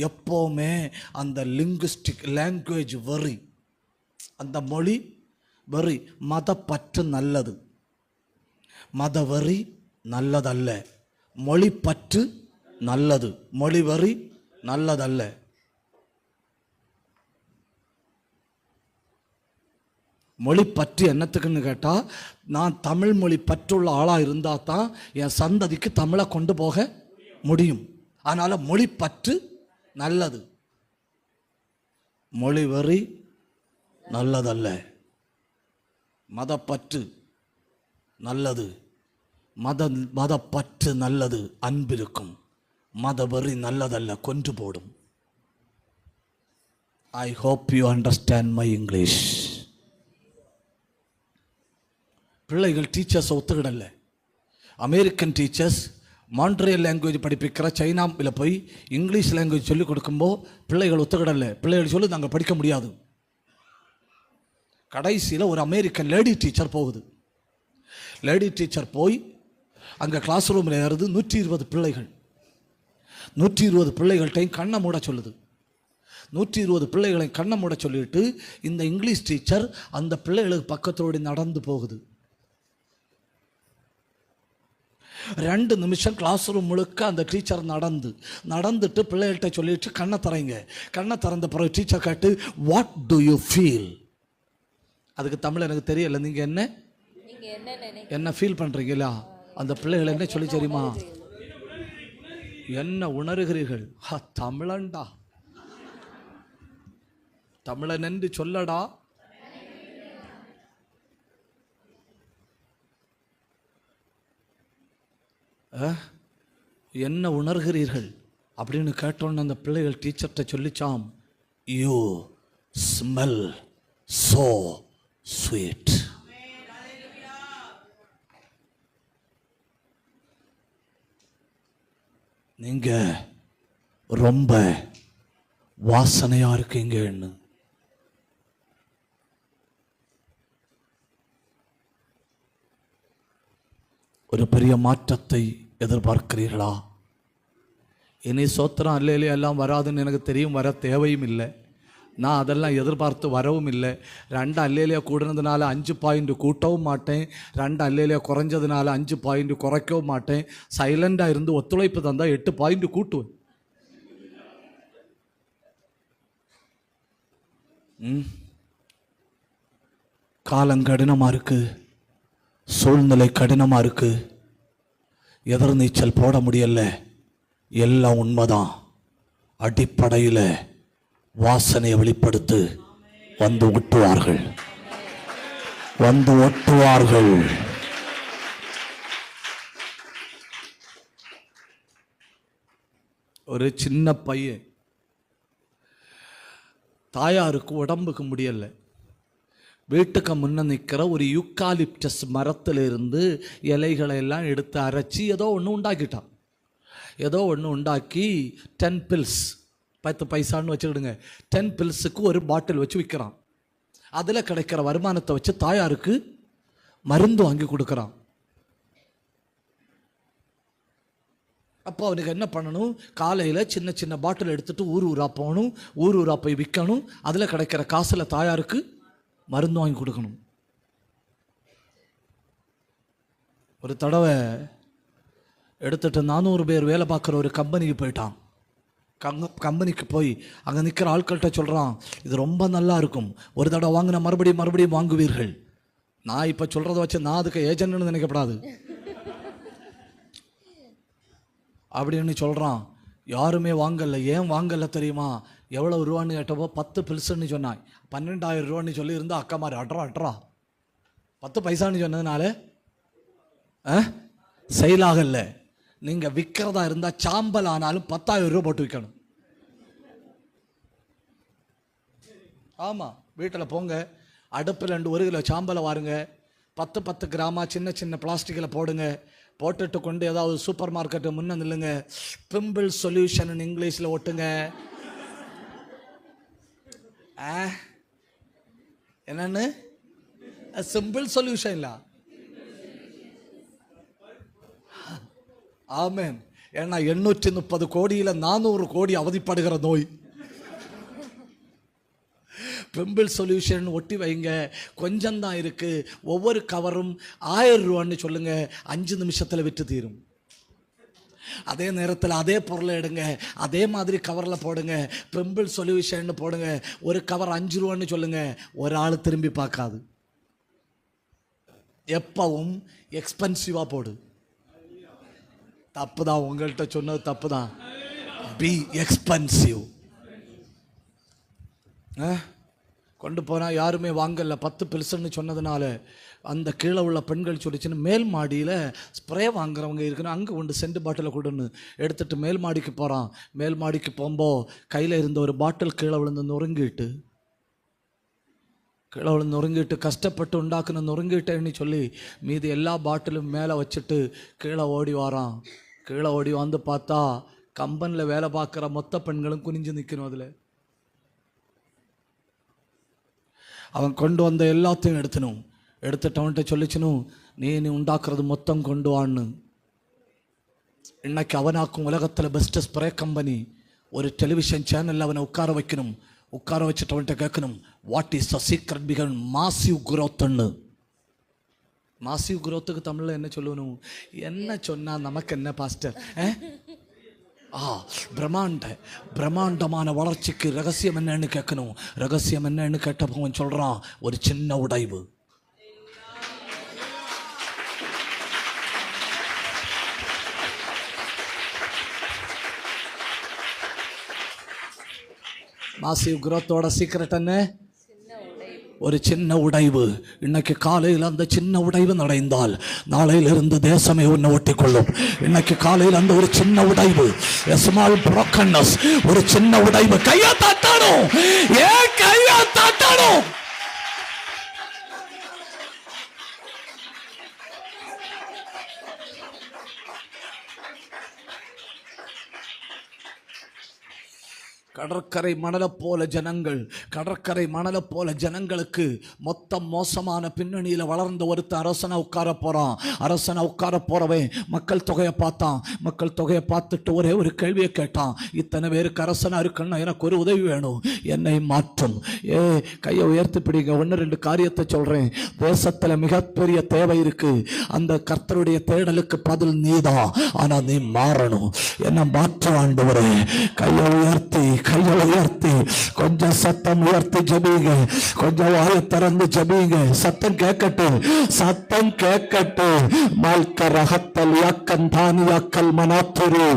Speaker 3: எப்போவுமே அந்த லிங்குஸ்டிக் லாங்குவேஜ் வரி, அந்த மொழி வரி, மதப்பற்று நல்லது, மத வரி நல்லதல்ல. மொழி பற்று நல்லது, மொழி வரி நல்லதல்ல. மொழி பற்று என்னத்துக்குன்னு கேட்டால், நான் தமிழ் மொழி பற்றுள்ள ஆளாக இருந்தால் தான் என் சந்ததிக்கு தமிழை கொண்டு போக முடியும். அதனால் மொழி பற்று நல்லது, மொழி வரி நல்லதல்ல. மதப்பற்று நல்லது, மதப்பற்று நல்லது, அன்பிருக்கும். மதவரி நல்லதல்ல, கொன்று போடும். I hope you understand my English. பிள்ளைகள் டீச்சர்ஸ் ஒத்துக்கிடல. அமெரிக்கன் டீச்சர்ஸ் மாண்ட்ரியல் லாங்குவேஜ் படிப்பிக்கிற சைனாவில் போய் இங்கிலீஷ் லாங்குவேஜ் சொல்லிக் கொடுக்கும்போது பிள்ளைகள் ஒத்துக்கிடல. பிள்ளைகள் சொல்லி நாங்கள் படிக்க முடியாது. கடைசியில் ஒரு அமெரிக்கன் லேடி டீச்சர் போகுது. லேடி டீச்சர் போய் அங்கே கிளாஸ் ரூமில் ஏறுது. 120 பிள்ளைகள். 120 பிள்ளைகள்கிட்டையும் கண்ணை மூட சொல்லுது. 120 பிள்ளைகளை கண்ணை மூட சொல்லிட்டு இந்த இங்கிலீஷ் டீச்சர் அந்த பிள்ளைகளுக்கு பக்கத்தோடு நடந்து போகுது. 2 நிமிஷம் கிளாஸ் ரூம் முழுக்க அந்த டீச்சர் நடந்துட்டு பிள்ளைகள்கிட்ட சொல்லிட்டு கண்ணை திறங்க. கண்ணை திறந்த பிறகு டீச்சர் கேட்டு வாட் டு யூ ஃபீல்? அதுக்கு தமிழ் எனக்கு தெரியல. நீங்க என்ன ஃபீல் பண்றீங்களா? அந்த பிள்ளைகள் என்ன சொல்லி தெரியுமா? என்ன உணர்கிறீர்கள்? தமிழன்டா, தமிழன் என்று சொல்லடா. என்ன உணர்கிறீர்கள் அப்படின்னு கேட்டோன்னு அந்த பிள்ளைகள் டீச்சர்கிட்ட சொல்லிச்சாம், யூ ஸ்மெல் சோ ஸ்வீட். நீங்க ரொம்ப வாசனையா இருக்கீங்கன்னு. ஒரு பெரிய மாற்றத்தை எதிர்பார்க்கிறீர்களா? இனி சோத்திரம் அல்லையிலே எல்லாம் வராதுன்னு எனக்கு தெரியும், வர தேவையும் இல்லை. நான் அதெல்லாம் எதிர்பார்த்து வரவும் இல்லை. 2 அல்லையிலே கூடுனதுனால 5 பாயிண்ட் கூட்டவும் மாட்டேன், 2 அல்லையிலே குறைஞ்சதுனால 5 பாயிண்ட் குறைக்கவும் மாட்டேன். சைலண்டாக இருந்து ஒத்துழைப்பு தந்தால் 8 பாயிண்ட் கூட்டுவேன். காலம் கடினமாக இருக்கு, சூழ்நிலை கடினமாக இருக்கு, எதிர்நீச்சல் போட முடியல. எல்லாம் உண்மைதான். அடிப்படையில் வாசனையை வெளிப்படுத்து, வந்து ஒட்டுவார்கள், வந்து ஒட்டுவார்கள். ஒரு சின்ன பையன், தாயாருக்கு உடம்புக்கு முடியல. வீட்டுக்கு முன்ன நிற்கிற ஒரு யூக்காலிப்டஸ் மரத்திலிருந்து இலைகளை எல்லாம் எடுத்து அரைச்சி ஏதோ ஒன்று உண்டாக்கிட்டான். ஏதோ ஒன்று உண்டாக்கி 10 பில்ஸ், 10 பைசான்னு வச்சுக்கிடுங்க, 10 பில்ஸுக்கு ஒரு பாட்டில் வச்சு விற்கிறான். அதில் கிடைக்கிற வருமானத்தை வச்சு தாயாருக்கு மருந்து வாங்கி கொடுக்குறான். அப்போ அவனுக்கு என்ன பண்ணணும்? காலையில் சின்ன சின்ன பாட்டில் எடுத்துகிட்டு ஊராக போகணும், ஊராக போய் விற்கணும். அதில் கிடைக்கிற காசில் தாயாருக்கு மருந்து வாங்கி கொடுக்கணும். ஒரு தடவை எடுத்துட்டு 400 பேர் வேலை பார்க்குற ஒரு கம்பெனிக்கு போயிட்டான். கம்பெனிக்கு போய் அங்கே நிற்கிற ஆட்கள்கிட்ட சொல்கிறான், இது ரொம்ப நல்லா இருக்கும், ஒரு தடவை வாங்கின மறுபடியும் வாங்குவீர்கள். நான் இப்போ சொல்கிறத வச்சு நான் அதுக்கு ஏஜென்ட்னு நினைக்கப்படாது அப்படின்னு சொல்கிறான். யாருமே வாங்கலை. ஏன் வாங்கலை தெரியுமா? எவ்வளோ ரூபான்னு கேட்டப்போ 10 பில்ஸுன்னு சொன்னான். 12,000 ரூபான்னு சொல்லியிருந்தா அக்கா மாதிரி அட்ரா 10 பைசான்னு சொன்னதுனால செயலாகல. நீங்கள் விற்கிறதா இருந்தால் சாம்பல் ஆனாலும் 10,000 ரூபா போட்டு விற்கணும். ஆமாம், வீட்டில் போங்க, அடுப்பில் 1 கிலோ சாம்பலை வாருங்க, 10 கிராமா சின்ன சின்ன பிளாஸ்டிக்கில் போடுங்க, போட்டுட்டு கொண்டு ஏதாவது சூப்பர் மார்க்கெட்டு முன்ன நில்லுங்க, பிம்பிள் சொல்யூஷன் இங்கிலீஷில் ஒட்டுங்க. என்னன்னு சிம்பிள் சொல்யூஷன் இல்ல? ஆமேன். ஏன்னா 830 கோடியில் 400 கோடி அவதிப்படுகிற நோய். பிம்பிள் சொல்யூஷன் ஒட்டி வைங்க, கொஞ்சம்தான் இருக்கு. ஒவ்வொரு கவரும் 1000 ரூபான்னு சொல்லுங்க, 5 நிமிஷத்தில் விற்று தீரும். அதே நேரத்தில் அதே பொருளை எடுங்க, அதே மாதிரி கவரில் போடுங்க, பிம்பிள் சொல்யூஷன் போடுங்க, ஒரு கவர் 5 ரூபான்னு சொல்லுங்க, ஒரு ஆள் திரும்பி பார்க்காது. எப்பவும் எக்ஸ்பென்சிவாக போடு. தப்பு தான், உங்கள்கிட்ட சொன்னது தப்பு தான். B expensive. கொண்டு போனால் யாருமே வாங்கல. 10 பில்ஸ்ன்னு சொன்னதுனால அந்த கீழே உள்ள பெண்கள் சொல்லிச்சுன்னு மேல் மாடியில் ஸ்ப்ரே வாங்குறவங்க இருக்குன்னு அங்கே கொண்டு சென்ட் பாட்டிலை கொடுன்னு எடுத்துகிட்டு மேல் மாடிக்கு போகிறான். மேல் மாடிக்கு போகும்போது கையில் இருந்த ஒரு பாட்டில் கீழே விழுந்து நொறுங்கிட்டு கஷ்டப்பட்டு உண்டாக்குன நொறுங்கிட்டேன்னு சொல்லி மீதி எல்லா பாட்டிலும் மேலே வச்சுட்டு கீழே ஓடி வாரான். கீழே ஓடி வந்து பார்த்தா கம்பெனியில் வேலை பார்க்குற மொத்த பெண்களும் குனிஞ்சு நிற்கணும். அதில் அவன் கொண்டு வந்த எல்லாத்தையும் எடுத்துட்டவன்கிட்ட சொல்லிச்சுனும், நீ உண்டாக்குறது மொத்தம் கொண்டு வான்னு. இன்னைக்கு அவனாக்கும் உலகத்தில் பெஸ்ட் ஸ்ப்ரே கம்பெனி ஒரு டெலிவிஷன் சேனலில் அவனை உட்கார வைக்கணும். உட்கார வச்சுட்டு அவன்கிட்ட கேட்கணும், what is the secret behind massive குரோத்ன்னு. மாசிவ் குரோத்துக்கு தமிழில் என்ன சொல்லணும்? என்ன சொன்னால் நமக்கு என்ன பாஸ்டர்? பிரம்மாண்டமான வளர்ச்சிக்கு ரகசியம் என்னன்னு கேட்கணும். ரகசியம் என்னன்னு கேட்டப்போ அவன் சொல்கிறான், ஒரு சின்ன உடைவு. மாசிவ் குரோத்தோட சீக்ரெட் என்ன? ஒரு சின்ன உடைவு. இன்னைக்கு காலையில் அந்த சின்ன உடைவு நடந்தால் நாளையிலிருந்து தேசமே உன்னை ஒட்டிக்கொள்ளும். இன்னைக்கு காலையில் அந்த ஒரு சின்ன உடைவு, ஸ்மால் brokenness, ஒரு சின்ன உடைவு. கையா தட்டணும், கையா தட்டணும். கடற்கரை மணலை போல ஜனங்கள், கடற்கரை மணலை போல ஜனங்களுக்கு மொத்தம் மோசமான பின்னணியில் வளர்ந்த ஒருத்த அரசனை உட்கார போகிறான். அரசனை உட்கார போகிறவன் மக்கள் தொகையை பார்த்தான். மக்கள் தொகையை பார்த்துட்டு ஒரே ஒரு கேள்வியை கேட்டான், இத்தனை பேருக்கு அரசனாக இருக்குன்னா எனக்கு ஒரு உதவி வேணும், என்னை மாற்றும். கையை உயர்த்தி பிடிங்க. 1-2 காரியத்தை சொல்கிறேன். தேசத்தில் மிகப்பெரிய தேவை இருக்குது. அந்த கர்த்தருடைய தேடலுக்கு பதில் நீதான். ஆனால் நீ மாறணும். என்ன மாற்ற ஆண்டவரே. கையை உயர்த்தி கொஞ்சம் சத்தம் உயர்த்தி ஜெபிங்க. கொஞ்சம் வாயை திறந்து ஜெபிங்க. சத்தம் கேட்கட்டும், சத்தம் கேட்கட்டும். மால்க ரஹத்தல் யாக்கன் தானியாக்கல் மனாத்துரு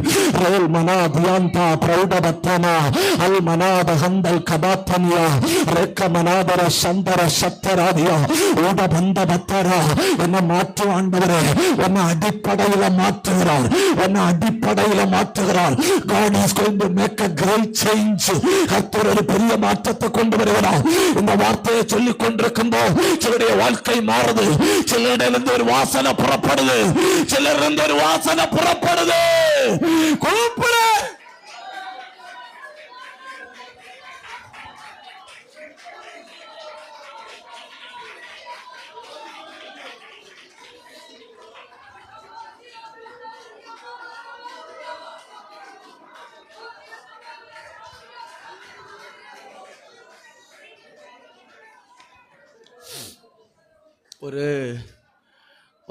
Speaker 3: ரேல் மனாதியாந்தா பிரௌடபத்தனா அல் மனாதஹந்தல் கபாத்தனியா ரெக்க மனாதர சந்தர சத்தராதியா ஊடபந்த பத்தரா. என்ன மாற்று ஆண்டவரே. என்ன அடிப்படையில் மாற்றுகிறார். என்ன அடிப்படையில் மாற்றுகிறார். God is going to make a great change. கர்த்தர் ஒரு பெரிய மாற்றத்தை கொண்டு வருகிறார். இந்த வார்த்தையை சொல்லிக் கொண்டிருக்கும்போது சிலருடைய வாழ்க்கை மாறுது. சிலரிடமிருந்து ஒரு வாசனை புறப்படுது. சிலரிடமிருந்து ஒரு வாசனை புறப்படுது. கூப்பிடு.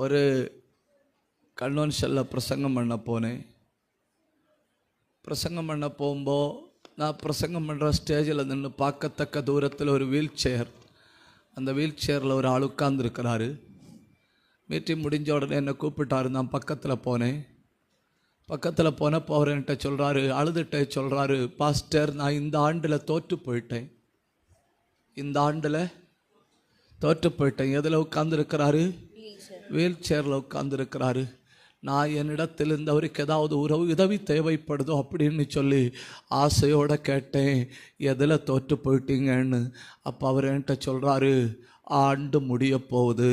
Speaker 3: ஒரு கன்வென்ஷனில் பிரசங்கம் பண்ண போனேன். பிரசங்கம் பண்ண போகும்போது நான் பிரசங்கம் பண்ணுற ஸ்டேஜில் நின்று பார்க்கத்தக்க தூரத்தில் ஒரு வீல் சேர், அந்த வீல் சேரில் ஒரு ஆள் உட்கார்ந்துருக்கிறாரு. மீட்டிங் முடிஞ்ச உடனே என்னை கூப்பிட்டாரு. நான் பக்கத்தில் போனேன். பக்கத்தில் போனப்போ அவர் என்கிட்ட சொல்கிறாரு, அழுதுகிட்டே சொல்கிறாரு, பாஸ்டர் நான் இந்த ஆண்டில் தோற்று போயிட்டேன். இந்த ஆண்டில் தோற்று போயிட்டேன். எதில் உட்கார்ந்துருக்கிறாரு? வீல் சேரில் உட்கார்ந்துருக்கிறாரு. நான் என்னிடத்தில் இருந்தவருக்கு ஏதாவது உதவி தேவைப்படுதோ அப்படின்னு சொல்லி ஆசையோடு கேட்டேன், எதில் தோற்று போயிட்டீங்கன்னு. அப்போ அவர் என்கிட்ட சொல்கிறாரு, ஆண்டு முடிய போகுது,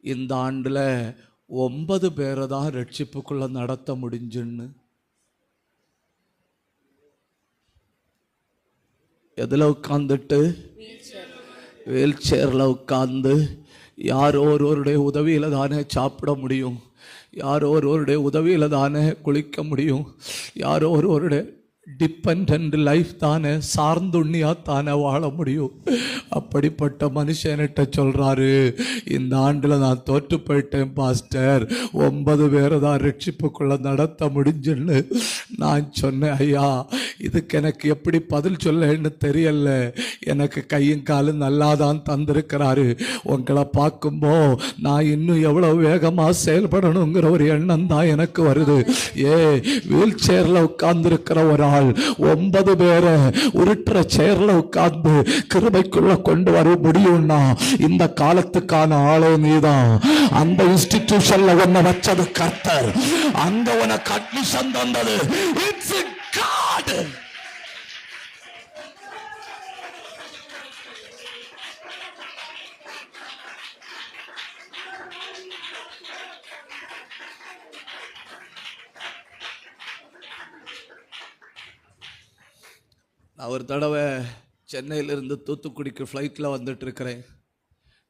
Speaker 3: இந்த ஆண்டில் 9 பேரை தான் ரட்சிப்புக்குள்ளே நடத்த முடிஞ்சுன்னு. எதில் உட்காந்துட்டு? வீல் சேரில் உட்காந்து. யாரோ ஒருவருடைய உதவியில் தானே சாப்பிட முடியும். யாரோ ஒருவருடைய உதவியில் தானே குளிக்க முடியும். யாரோ ஒருவருடைய டிபெண்ட் லைஃப் தானே, சார்ந்துண்ணியாக தானே வாழ முடியும். அப்படிப்பட்ட மனுஷன்கிட்ட சொல்கிறாரு, இந்த ஆண்டில் நான் தோற்று போயிட்டேன் பாஸ்டர், 9 பேரை தான் ரட்சிப்புக்குள்ளே நடத்த முடிஞ்சுன்னு. நான் சொன்னேன், ஐயா இதுக்கு எனக்கு எப்படி பதில் சொல்லன்னு தெரியல. எனக்கு கையும் காலும் நல்லா தான் தந்திருக்கிறாரு. உங்களை பார்க்கும்போ நான் இன்னும் எவ்வளோ வேகமாக செயல்படணுங்கிற ஒரு எண்ணம் தான் எனக்கு வருது. வீல் சேரில் உட்கார்ந்துருக்கிற ஒரு ஆள் 9 பேரை உருட்டுற சேர்ல உட்கார்ந்து கிருபைக்குள்ள கொண்டு வர முடியும்னா இந்த காலத்துக்கான ஆளே நீதான். அந்த இன்ஸ்டிடியூஷன்ல உன்னை வச்சது கர்த்தர். அங்க உனக்கு அட்மிஷன் தந்தது இட்ஸ் காட். நான் ஒரு தடவை சென்னையிலிருந்து தூத்துக்குடிக்கு ஃப்ளைட்டில் வந்துட்டு இருக்கிறேன்.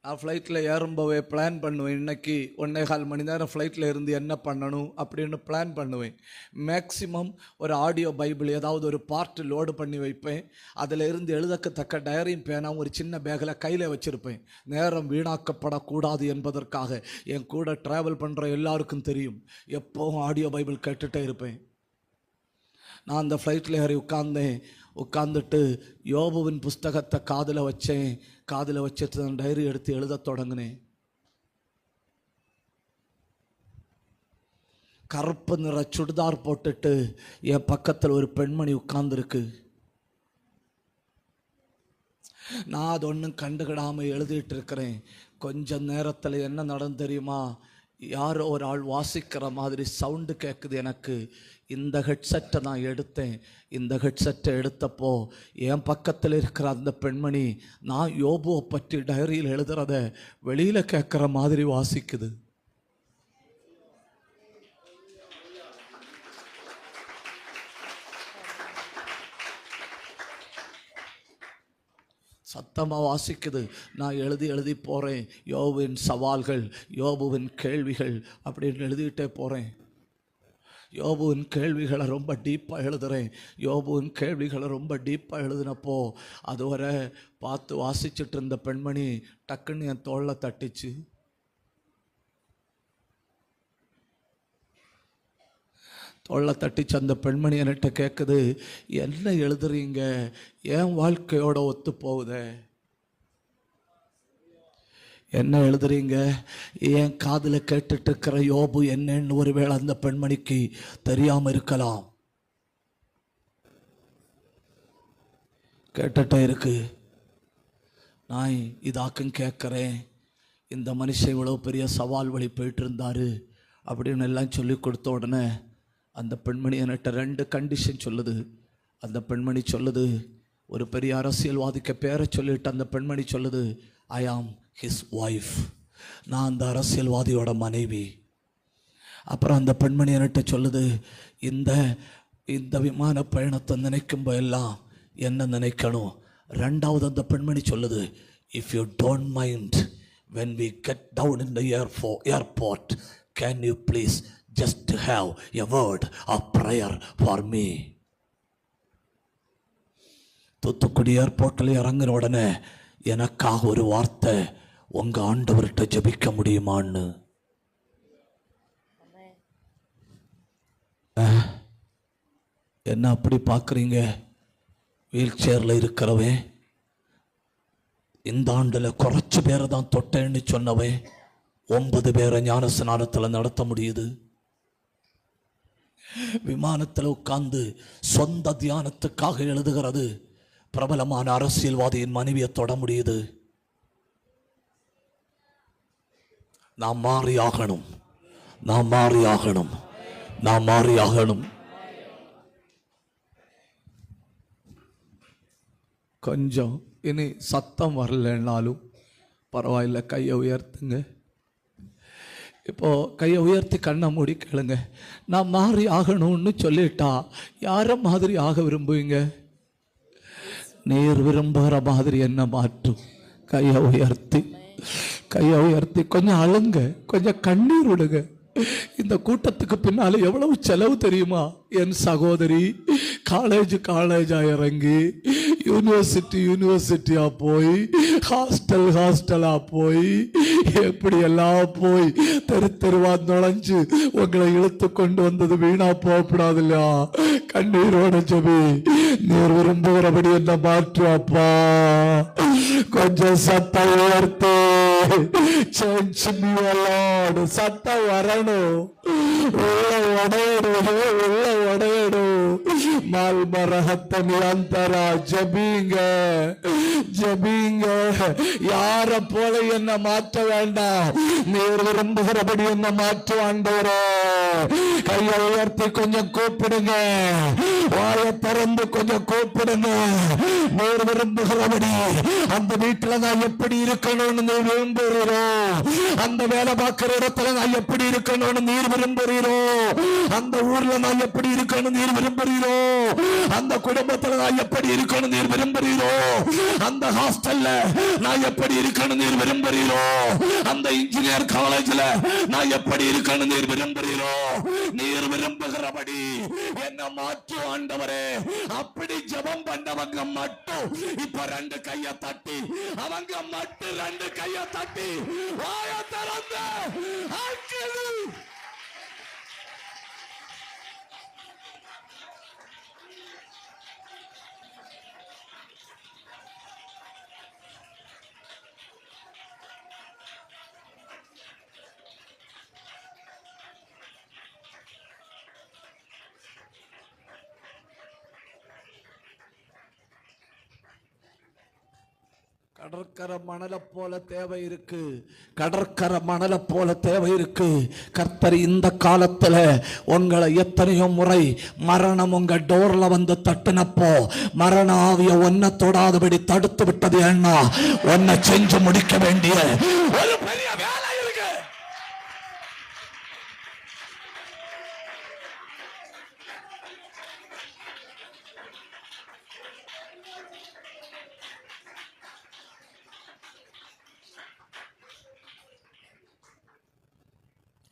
Speaker 3: நான் ஃப்ளைட்டில் ஏறும்போவே பிளான் பண்ணுவேன், இன்னைக்கு 1.25 மணி நேரம் ஃப்ளைட்டில் இருந்து என்ன பண்ணணும் அப்படின்னு பிளான் பண்ணுவேன். மேக்சிமம் ஒரு ஆடியோ பைபிள் ஏதாவது ஒரு பார்ட்டு லோடு பண்ணி வைப்பேன். அதில் இருந்து எழுதக்கத்தக்க டைரியும் பேனாவும் ஒரு சின்ன பேக்கில் கையில் வச்சுருப்பேன். நேரம் வீணாக்கப்படக்கூடாது என்பதற்காக. என் கூட ட்ராவல் பண்ணுற எல்லாருக்கும் தெரியும், எப்போவும் ஆடியோ பைபிள் கேட்டுகிட்டே இருப்பேன். நான் அந்த ஃப்ளைட்டில் ஏறி உட்காந்துட்டு யோபுவின் புஸ்தகத்தை காதில் வச்சேன். காதில் வச்சுட்டு நான் டைரி எடுத்து எழுத தொடங்கினேன். கருப்பு நிற சுடிதார் போட்டுட்டு என் பக்கத்தில் ஒரு பெண்மணி உட்கார்ந்துருக்கு. நான் அது ஒன்றும் கண்டுக்கிடாமல் எழுதிட்டு இருக்கிறேன். கொஞ்ச நேரத்தில் என்ன நடந்து தெரியுமா? யாரோ ஒரு ஆள் வாசிக்கிற மாதிரி சவுண்டு கேட்குது எனக்கு. இந்த ஹெட்செட்டை நான் எடுத்தேன். இந்த ஹெட்செட்டை எடுத்தப்போ என் பக்கத்தில் இருக்கிற அந்த பெண்மணி நான் யோபுவை பற்றி டைரியில் எழுதுறத வெளியில் கேட்குற மாதிரி வாசிக்குது. சத்தமாக வாசிக்குது. நான் எழுதி போகிறேன். யோபுவின் சவால்கள், யோபுவின் கேள்விகள் அப்படின்னு எழுதிக்கிட்டே போகிறேன். யோபுவின் கேள்விகளை ரொம்ப டீப்பாக எழுதுகிறேன். யோபுவின் கேள்விகளை ரொம்ப டீப்பாக எழுதினப்போ அதுவரை பார்த்து வாசிச்சுட்டு இருந்த பெண்மணி டக்குன்னு என் தோளில் தட்டிச்சு. தோளில் தட்டிச்சு. அந்த பெண்மணி என்கிட்ட கேட்குது, என்ன எழுதுறீங்க? என் வாழ்க்கையோட ஒத்து போகுதே. என்ன எழுதுறீங்க? என் காதில் கேட்டுட்டு இருக்கிற யோபு என்னன்னு ஒருவேளை அந்த பெண்மணிக்கு தெரியாமல் இருக்கலாம். கேட்டுட்டே இருக்கு. நான் இதாக்கும் கேட்குறேன், இந்த மனுஷன் இவ்வளோ பெரிய சவால் வழி போயிட்டு இருந்தாரு அப்படின்னு எல்லாம் சொல்லி கொடுத்த உடனே அந்த பெண்மணி என்கிட்ட 2 கண்டிஷன் சொல்லுது. அந்த பெண்மணி சொல்லுது, ஒரு பெரிய அரசியல்வாதிக்கு பேரை சொல்லிட்டு அந்த பெண்மணி சொல்லுது, ஐ ஆம் ஹிஸ் ஒய்ஃப். நான் அந்த அரசியல்வாதியோட மனைவி. அப்புறம் அந்த பெண்மணி என்கிட்ட சொல்லுது, இந்த விமான பயணத்தை நினைக்கும்போ எல்லாம் என்ன நினைக்கணும். 2வது அந்த பெண்மணி சொல்லுது, if you don't mind when we get down in the airport, can you please just have a word of prayer for me. Thoothukudi ஏர்போர்ட்டில் இறங்கின உடனே எனக்காக ஒரு வார்த்தை, உங்க ஆண்டவர்கிட்ட ஜெபிக்க முடியுமான்னு. என்ன அப்படி பார்க்குறீங்க? வீல் சேரில் இருக்கிறவன், இந்த ஆண்டில் குறைச்சி பேரை தான் தொட்டேன்னு சொன்னவன் 9 பேரை ஞான ஸ்நானத்தில் நடத்த முடியுது. விமானத்தில் உட்கார்ந்து சொந்த தியானத்துக்காக எழுதுகிறது பிரபலமான அரசியல்வாதியின் மனைவியை தொட முடியுது. நாம் மாறி ஆகணும், நாம் மாறி ஆகணும், நாம் மாறி ஆகணும். கொஞ்சம் இனி சத்தம் வரலன்னாலும் பரவாயில்ல, கையை உயர்த்துங்க. இப்போ கையை உயர்த்தி கண்ணை மூடி கேளுங்க. நான் மாறி ஆகணும்னு சொல்லிட்டா யார மாதிரி ஆக விரும்புவீங்க? நீர் விரும்புகிற மாதிரி என்ன மாற்றும்? கையை உயர்த்தி கொஞ்சம் அழுங்க, கொஞ்சம் கண்ணீர் விடுங்க. இந்த கூட்டத்துக்கு பின்னால எவ்வளவு செலவு தெரியுமா? என் சகோதரி காலேஜா இறங்கி யூனிவர்சிட்டியா போய் ஹாஸ்டலா போய் எப்படி எல்லாம் போய் தெருவா நுழைஞ்சு உங்களை இழுத்து கொண்டு வந்தது வீணா போகக்கூடாது இல்லையா? கண்ணீரோட ஜெபி, நீர் விரும்புகிறபடி என்ன மாற்றுவாப்பா. கொஞ்சம் சத்தம் உயர்த்து, சத்தம் வரணும். உள்ள உடையணும். மால் மரஹத்த நிரந்தரா ஜபீங்க. யார போல என்ன மாற்ற வேண்டாம், நீர் விரும்புகிறபடி என்ன மாற்ற ஆண்டவரே. கையை உயர்த்தி கொஞ்சம் கூப்பிடுங்க, வாயை திறந்து கொஞ்சம் கூப்பிடுங்க. நீர் விரும்புகிறபடி அந்த வீட்டுல நான் எப்படி இருக்கணும்னு நீர் விரும்புகிறோம், அந்த வேலை பார்க்கிற இடத்துல நான் எப்படி இருக்கணும்னு நீர் விரும்புகிறோம். விரும்புகிறீரோ? அந்த ஊர்ல நான் எப்படி இருக்கணும் நீர் விரும்புகிறீரோ? அந்த குடும்பத்துல நான் எப்படி இருக்கணும் நீர் விரும்புகிறீரோ? அந்த ஹாஸ்டல்ல நான் எப்படி இருக்கணும் நீர் விரும்புகிறீரோ? அந்த இன்ஜினியர் காலேஜ்ல நான் எப்படி இருக்கணும் நீர் விரும்புகிறீரோ? நீர் விரும்புகிறபடி என்ன மாற்று ஆண்டவரே. அப்படி ஜெபம் பண்ணவங்க மட்டும் இப்ப 2 கைய தட்டி, அவங்க மட்டும் 2 கைய தட்டி வாய திறந்து ஆக்கிடு. கடற்கரை மணலை போல தேவை இருக்கு. கடற்கரை மணலை போல தேவை இருக்கு. கர்த்தர் இந்த காலத்துல உங்களை எத்தனையோ முறை மரணம் உங்க டோர்ல வந்து தட்டுனப்போ மரண ஆவிய ஒன்ன தொடாதபடி தடுத்து விட்டது. ஏன்னா ஒன்ன செஞ்சு முடிக்க வேண்டிய ஒரு பெரிய வேலை இருக்கு.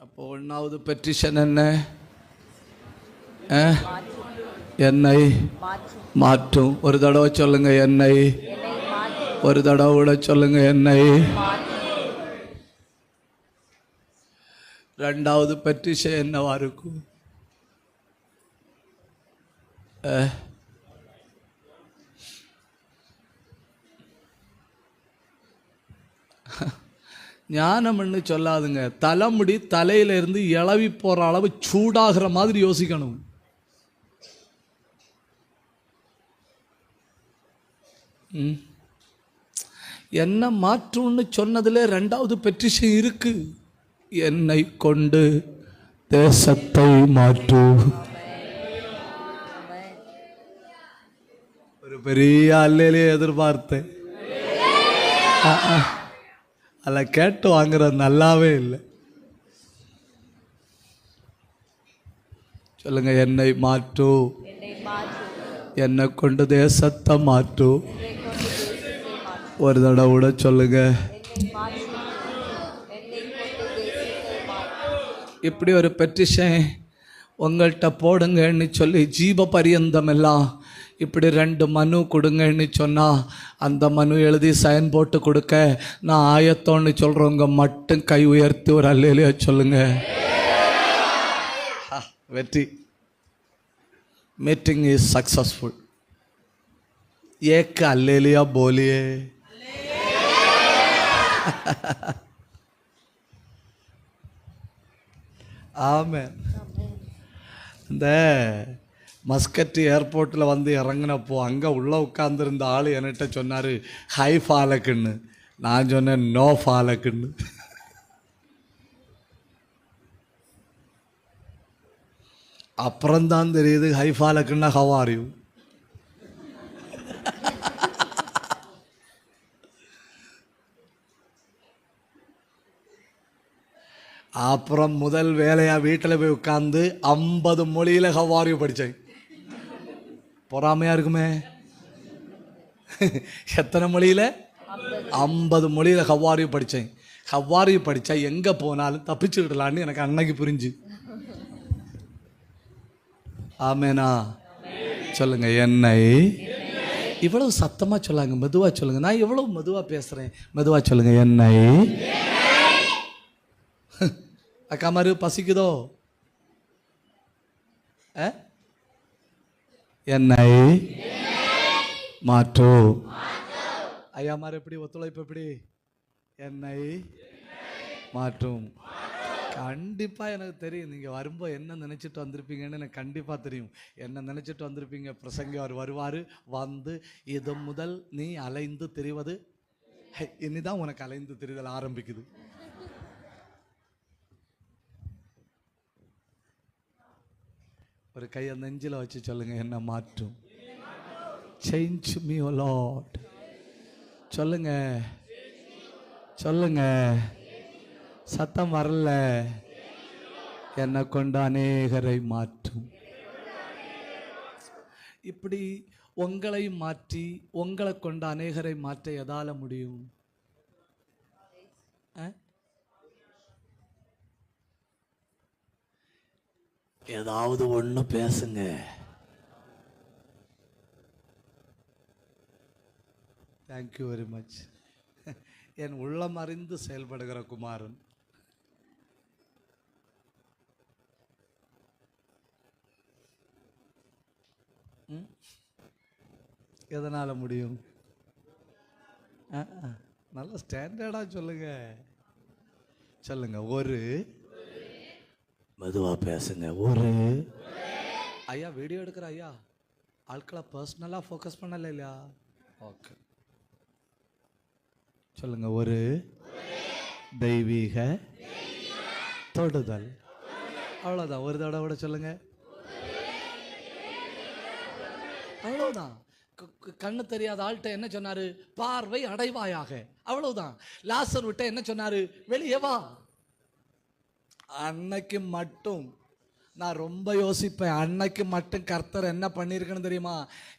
Speaker 3: அப்போ 1வது பெட்டிஷன் என்ன? என்னை மாற்றும். ஒரு தடவை சொல்லுங்க என்னை. ஒரு தடவை கூட சொல்லுங்க என்னை. 2வது பெட்டிஷன் என்னவா இருக்கும்? ஞானம்னு சொல்லாதுங்க. தலைமுடி தலையில இருந்து இளவி போற அளவு சூடாகிற மாதிரி யோசிக்கணும். என்ன மாற்றும்னு சொன்னதுல 2வது பெட்டிஷன் இருக்கு. என்னை கொண்டு தேசத்தை மாற்று. ஒரு பெரிய அல்லையிலே எதிர்பார்த்தேன். அதில் கேட்டு வாங்குறது நல்லாவே இல்லை. சொல்லுங்க என்னை மாற்று. என்னை கொண்டு தேசத்தை மாற்று. ஒரு தடவை கூட சொல்லுங்க. இப்படி ஒரு பெட்டிஷன் உங்கள்கிட்ட போடுங்கன்னு சொல்லி ஜீவ பரியந்தம் எல்லாம் இப்படி 2 மனு கொடுங்கன்னு சொன்னா அந்த மனு எழுதி சைன் போட்டு கொடுக்க நான் ஆயத்தோன்னு சொல்றவங்க மட்டும் கை உயர்த்தி ஒரு அல்லேலியா சொல்லுங்க. வெற்றி. Meeting is successful. एक அல்லேலியா बोलिए. ஆமென். இந்த மஸ்கட் ஏர்போர்ட்டில் வந்து இறங்கினப்போ அங்கே உள்ளே உட்காந்துருந்த ஆள் என்கிட்ட சொன்னார் ஹை ஃபாலக்குன்னு. நான் சொன்னேன் நோ ஃபாலக்குன்னு. அப்புறம்தான் தெரியுது ஹை ஃபாலக்குன்னா ஹவ் ஆர் யூ. அப்புறம் முதல் வேலையாக வீட்டில் போய் உட்காந்து 50 மொழியில் ஹவ் ஆர் யூ படித்தேன். பொறாமையாக இருக்குமே. எத்தனை மொழியில்? 50 மொழியில் ஹவ் ஆர் யூ படித்தேன். ஹவ் ஆர் யூ படித்தா எங்கே போனாலும் தப்பிச்சுக்கிடலான்னு எனக்கு அன்னைக்கு புரிஞ்சு. ஆமேனா சொல்லுங்க. என்னை இவ்வளவு சத்தமாக சொல்லாங்க. மெதுவாக சொல்லுங்க. நான் எவ்வளவு மெதுவாக பேசுகிறேன். மெதுவாக சொல்லுங்க. என்னை. அக்கா மாதிரி பசிக்குதோ? என்னை மாற்று. ஐயா மாதிரி எப்படி ஒத்துழைப்பு? எப்படி? என்னை மாற்றும். கண்டிப்பாக எனக்கு தெரியும் நீங்கள் வரும்போது என்ன நினச்சிட்டு வந்திருப்பீங்கன்னு எனக்கு கண்டிப்பாக தெரியும். என்ன நினச்சிட்டு வந்திருப்பீங்க? பிரசங்க அவர் வருவார். வந்து இது முதல் நீ அலைந்து திரிவது. இனிதான் உனக்கு அலைந்து திரிதல் ஆரம்பிக்குது. ஒரு கையை நெஞ்சில் வச்சு சொல்லுங்க. என்ன மாற்றும். சேஞ்ச் மீ ஓ லார்ட். சொல்லுங்க சொல்லுங்க. சத்தம் வரல. என்னை கொண்டு அநேகரை மாற்றும். இப்படி உங்களை மாற்றி உங்களை கொண்டு அநேகரை மாற்ற எதால முடியும்? ஏதாவது ஒண்ணு பேசுங்க. Thank you very much. என் உள்ளம் அறிந்து செயல்படுகிற குமாரன். எதனால முடியும்? நல்ல ஸ்டாண்டர்டா சொல்லுங்க. சொல்லுங்க. ஒரு மெதுவா பேசுங்க. ஒரு ஐயா வீடியோ எடுக்கிற ஐயா ஆட்களை பர்சனலா ஃபோக்கஸ் பண்ணல இல்லையா? ஓகே சொல்லுங்க. ஒரு தெய்வீக தொடுதல். அவ்வளோதான். ஒரு தடவை விட சொல்லுங்க. அவ்வளவுதான். கண்ணு தெரியாத ஆள்கிட்ட என்ன சொன்னாரு? பார்வை அடைவாயாக. அவ்வளவுதான். லாசர் விட்ட என்ன சொன்னாரு? வெளியே வா. அன்னைக்கு மட்டும் நான் ரொம்ப யோசிப்பேன். அன்னைக்கு மட்டும் கர்த்தர் என்ன பண்ணியிருக்கணும் தெரியுமா?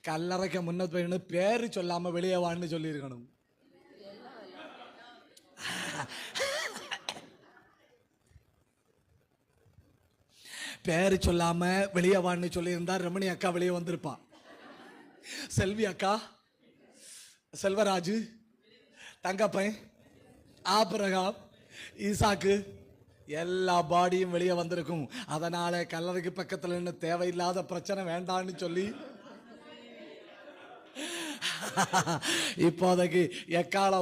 Speaker 3: கல்லறைக்கு முன்ன போய் பேரு சொல்லாம வெளியே வான்னு சொல்லியிருக்கணும். பேரு சொல்லாம வெளியே வான்னு சொல்லியிருந்தா ரமணி அக்கா வெளியே வந்திருப்பான். செல்வி அக்கா, செல்வராஜு, தங்கப்பன், ஆபிரகாம், ஈசாக்கு எல்லா பாடியும் வெளியே வந்திருக்கும். அதனால கல்லறைக்கு பக்கத்தில் நின்று தேவையில்லாத பிரச்சனை வேண்டான்னு சொல்லி இப்போதைக்கு எக்கால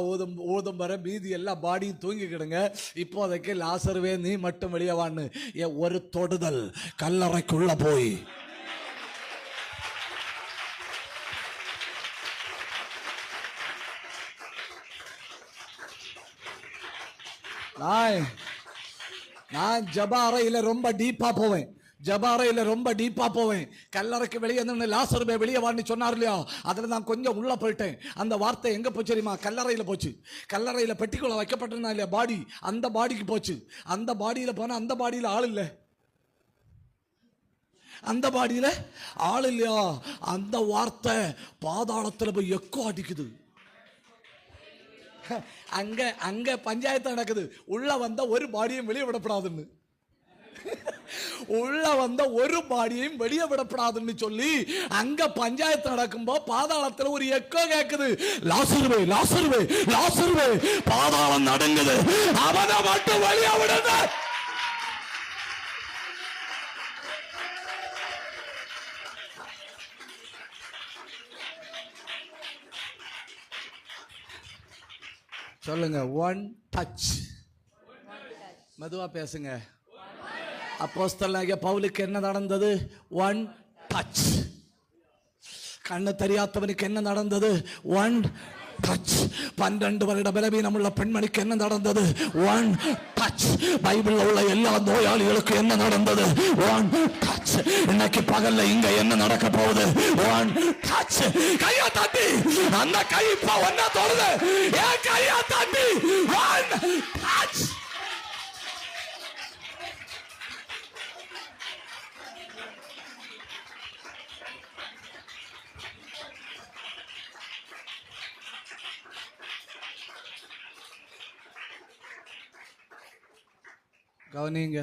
Speaker 3: ஊதும் வர மீதி எல்லா பாடியும் தூங்கிக்கிடுங்க. இப்போதைக்கு லாசருவே நீ மட்டும் வெளியே வான்னு ஒரு தொடுதல் கல்லறைக்குள்ள போய் நான் ஜப அறையில ரொம்ப டீப்பா போவேன். ஜபாரையில் ரொம்ப டீப்பா போவேன். கல்லறைக்கு வெளியே நின்று லாசருவே வெளியே வான்னு சொன்னார் இல்லையா? அதில் நான் கொஞ்சம் உள்ள போயிட்டேன். அந்த வார்த்தை எங்க போச்சு தெரியுமா? கல்லறையில் போச்சு. கல்லறையில் பெட்டிக்குள்ள வைக்கப்பட்டிருந்தா இல்லையா பாடி, அந்த பாடிக்கு போச்சு. அந்த பாடியில் போனா அந்த பாடியில் ஆள் இல்லை. அந்த பாடியில் ஆள் இல்லையா? அந்த வார்த்தை பாதாளத்தில் போய் எக்கோ அடிக்குது. அங்க அங்க பஞ்சாயத்து நடக்குது. உள்ள வந்த ஒரு பாடியும் வெளியே விடப்படாதுன்னு. உள்ள வந்த ஒரு பாடியையும் வெளியே விடப்படாதுன்னு சொல்லி அங்க பஞ்சாயத்து நடக்கும்போது பாதாளத்தில் ஒரு எக்கோ கேக்குது. லாசருவே, லாசருவே, லாசருவே, பாதாளம் நடுங்குது, அவனை மட்டும் வெளியே விடுங்க. சொல்லுங்க. One touch. மெதுவா பேசுங்க. அப்போஸ்தலனாகிய பவுலுக்கு என்ன நடந்தது? One touch. கண்ணு தெரியாதவனுக்கு என்ன நடந்தது? One touch. 12 வருட பலவீனம் உள்ள பெண்மணிக்கு என்ன நடந்தது? One touch. பைபிள்ல உள்ள எல்லா நோயாளிகளுக்கும் என்ன நடந்தது? One touch. இன்னைக்கு பகல்ல இங்க என்ன நடக்க போகுது? One touch. கையா தட்டி, அந்த கை இப்ப ஒன்னா தொடுது. ஏன் கையா தட்டி? One touch. கவனிங்க.